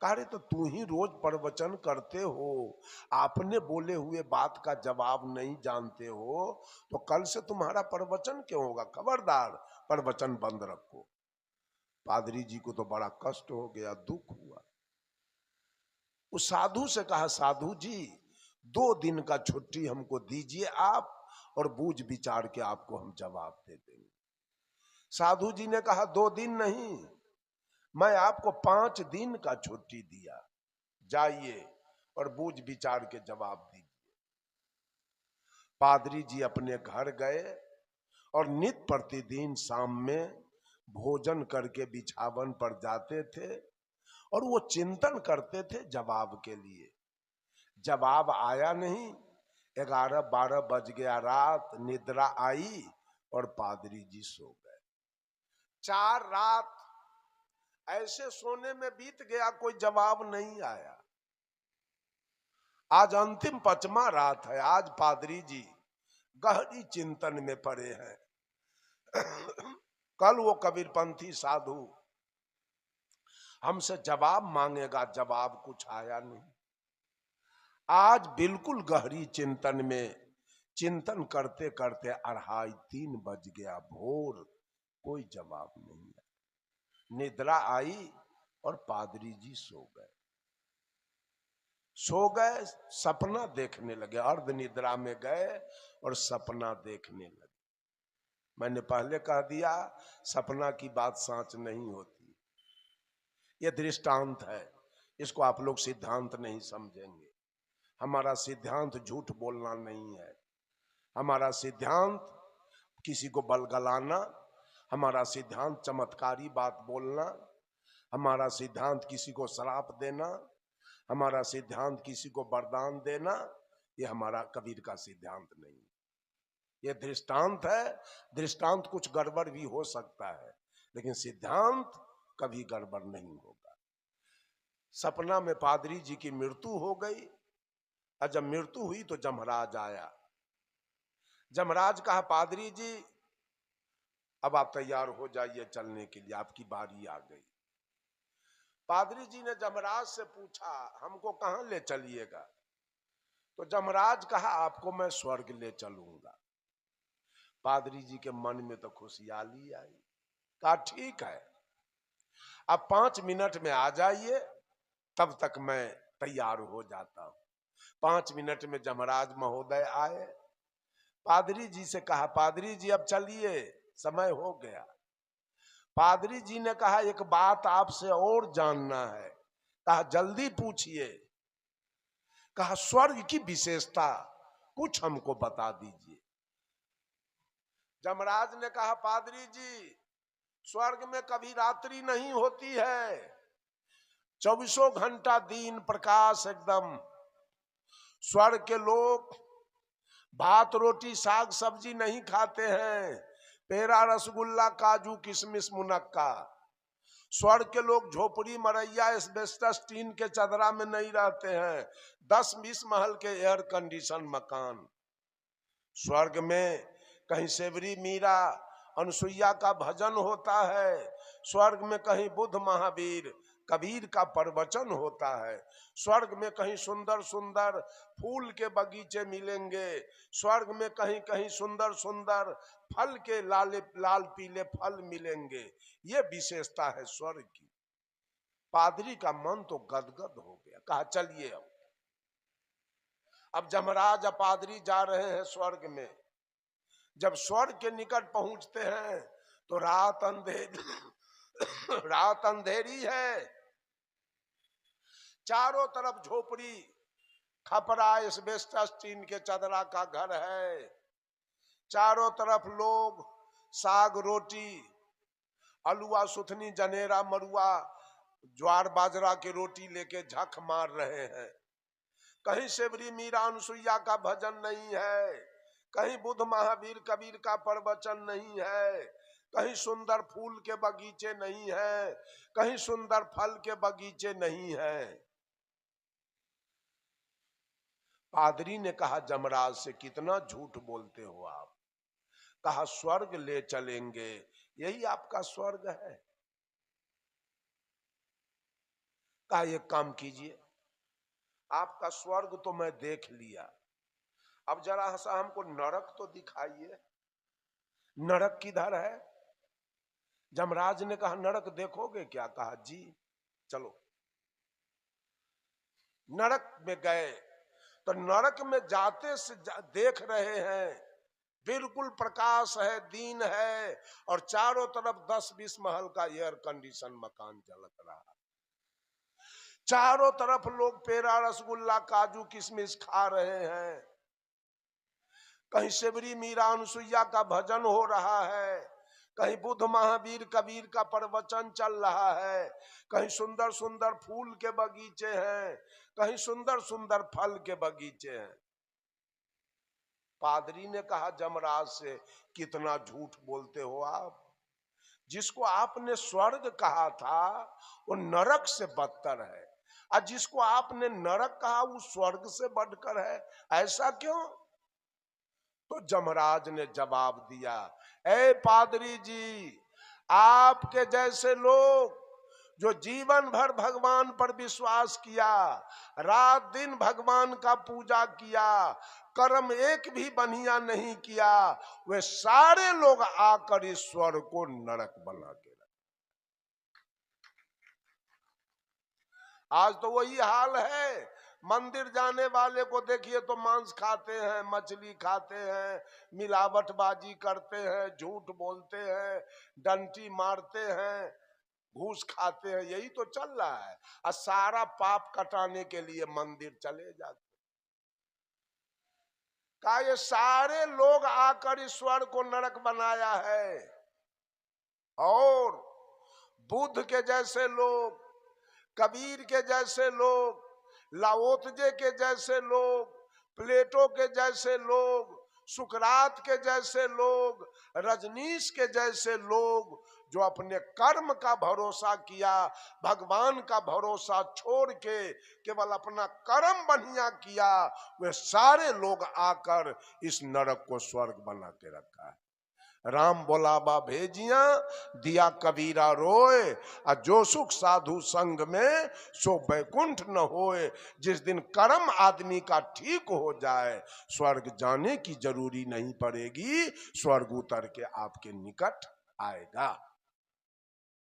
कहा रे तो तू ही रोज प्रवचन करते हो, आपने बोले हुए बात का जवाब नहीं जानते हो, तो कल से तुम्हारा प्रवचन क्यों होगा? खबरदार प्रवचन बंद रखो। पादरी जी को तो बड़ा कष्ट हो गया, दुख हुआ। उस साधु से कहा, साधु जी 2 दिन का छुट्टी हमको दीजिए आप, और बूझ विचार के आपको हम जवाब दे देंगे। साधु जी ने कहा 2 दिन नहीं, मैं आपको 5 दिन का छुट्टी दिया, जाइए और बूझ विचार के जवाब दीजिए। पादरी जी अपने घर गए और नित्य प्रतिदिन शाम में भोजन करके बिछावन पर जाते थे और वो चिंतन करते थे जवाब के लिए। जवाब आया नहीं, 11-12 बज गया रात, निद्रा आई और पादरी जी सो गए। 4 रात ऐसे सोने में बीत गया, कोई जवाब नहीं आया। आज अंतिम 5वां रात है, आज पादरी जी गहरी चिंतन में पड़े हैं। कल वो कबीरपंथी साधु हमसे जवाब मांगेगा, जवाब कुछ आया नहीं। आज बिल्कुल गहरी चिंतन में, चिंतन करते करते 2:30-3 बज गया, भोर, कोई जवाब नहीं आया। निद्रा आई और पादरी जी सो गए। सपना देखने लगे, अर्ध निद्रा में गए और सपना देखने लगे। मैंने पहले कह दिया, सपना की बात सच नहीं होती, यह दृष्टांत है, इसको आप लोग सिद्धांत नहीं समझेंगे। हमारा सिद्धांत झूठ बोलना नहीं है, हमारा सिद्धांत किसी को बलगलाना, हमारा सिद्धांत चमत्कारी बात बोलना, हमारा सिद्धांत किसी को श्राप देना, हमारा सिद्धांत किसी को वरदान देना, यह हमारा कबीर का सिद्धांत नहीं। यह दृष्टांत है, दृष्टांत कुछ गड़बड़ भी हो सकता है, लेकिन सिद्धांत कभी गड़बड़ नहीं होगा। सपना में पादरी जी की मृत्यु हो गई, और जब मृत्यु हुई तो जमराज आया। जमराज कहा, पादरी जी अब आप तैयार हो जाइए चलने के लिए, आपकी बारी आ गई। पादरी जी ने जमराज से पूछा, हमको कहां ले चलिएगा? तो जमराज कहा, आपको मैं स्वर्ग ले चलूंगा। पादरी जी के मन में तो खुशहाली आई, कहा ठीक है, अब 5 मिनट में आ जाइए, तब तक मैं तैयार हो जाता हूं। 5 मिनट में जमराज महोदय आए। पादरी जी से कहा, पादरी जी अब चलिए, समय हो गया। पादरी जी ने कहा, एक बात आपसे और जानना है। कहा जल्दी पूछिए। कहा स्वर्ग की विशेषता कुछ हमको बता दीजिए। जमराज ने कहा, पादरी जी स्वर्ग में कभी रात्रि नहीं होती है, 24 घंटा दिन प्रकाश एकदम। स्वर्ग के लोग भात रोटी साग सब्जी नहीं खाते हैं, पेड़ा रसगुल्ला काजू किशमिश मुनक्का। स्वर्ग के लोग झोपड़ी मरैया एस्बेस्टस टीन के चदरा में नहीं रहते हैं, 10-20 महल के एयर कंडीशन मकान। स्वर्ग में कहीं सेवरी मीरा अनुसुईया का भजन होता है, स्वर्ग में कहीं बुद्ध महावीर कबीर का प्रवचन होता है, स्वर्ग में कहीं सुंदर सुंदर फूल के बगीचे मिलेंगे, स्वर्ग में कहीं कहीं सुंदर सुंदर फल के लाल पीले फल मिलेंगे। ये विशेषता है स्वर्ग की। पादरी का मन तो गदगद हो गया, कहा चलिए अब जमराज पादरी जा रहे हैं स्वर्ग में। जब स्वर्ग के निकट पहुंचते हैं तो रात अंधेरी है, चारों तरफ झोपड़ी खपरा एस्बेस्टस टीन के चदरा का घर है, चारों तरफ लोग साग रोटी अलुआ सुथनी जनेरा मरुआ ज्वार बाजरा की रोटी लेके झक मार रहे हैं। कहीं सेवरी मीरा अनुसुईया का भजन नहीं है, कहीं बुद्ध महावीर कबीर का प्रवचन नहीं है, कहीं सुंदर फूल के बगीचे नहीं है, कहीं सुंदर फल के बगीचे नहीं है। पादरी ने कहा जमराज से, कितना झूठ बोलते हो आप। कहा स्वर्ग ले चलेंगे, यही आपका स्वर्ग है। कहा एक काम कीजिए, आपका स्वर्ग तो मैं देख लिया, अब जरा सा हमको नरक तो दिखाइए, नरक किधर है? जमराज ने कहा नरक देखोगे क्या? कहा जी चलो। नरक में गए तो नरक में जाते से देख रहे हैं बिल्कुल प्रकाश है, दिन है, और चारों तरफ 10-20 महल का एयर कंडीशन मकान चल रहा। चारों तरफ लोग पेड़ा, रसगुल्ला, काजू, किशमिश खा रहे हैं। कहीं सेवरी मीरा अनुसुईया का भजन हो रहा है, कहीं बुद्ध महावीर कबीर का प्रवचन चल रहा है, कहीं सुंदर सुंदर फूल के बगीचे हैं, कहीं सुंदर सुंदर फल के बगीचे हैं। पादरी ने कहा जमराज से, कितना झूठ बोलते हो आप, जिसको आपने स्वर्ग कहा था वो नरक से बदतर है, और जिसको आपने नरक कहा वो स्वर्ग से बढ़कर है, ऐसा क्यों? तो जमराज ने जवाब दिया, ए पादरी जी, आपके जैसे लोग जो जीवन भर भगवान पर विश्वास किया, रात दिन भगवान का पूजा किया, कर्म एक भी बढ़िया नहीं किया, वे सारे लोग आकर ईश्वर को नरक बना के रखे। आज तो वही हाल है। मंदिर जाने वाले को देखिए तो मांस खाते हैं, मछली खाते हैं, मिलावटबाजी करते हैं, झूठ बोलते हैं, डंटी मारते हैं, घूस खाते हैं, यही तो चल रहा है। और सारा पाप कटाने के लिए मंदिर चले जाते। का ये सारे लोग आकर ईश्वर को नरक बनाया है। और बुद्ध के जैसे लोग, कबीर के जैसे लोग, लाओत्जे के जैसे लोग, प्लेटो के जैसे लोग, सुकरात के जैसे लोग, रजनीश के जैसे लोग, जो अपने कर्म का भरोसा किया, भगवान का भरोसा छोड़ के केवल अपना कर्म बढ़िया किया, वे सारे लोग आकर इस नरक को स्वर्ग बना के रखा है। राम बोलाबा भेजिया, दिया कबीरा रोए, और जो सुख साधु संग में सो बैकुंठ न होए। जिस दिन कर्म आदमी का ठीक हो जाए, स्वर्ग जाने की जरूरी नहीं पड़ेगी, स्वर्ग उतर के आपके निकट आएगा।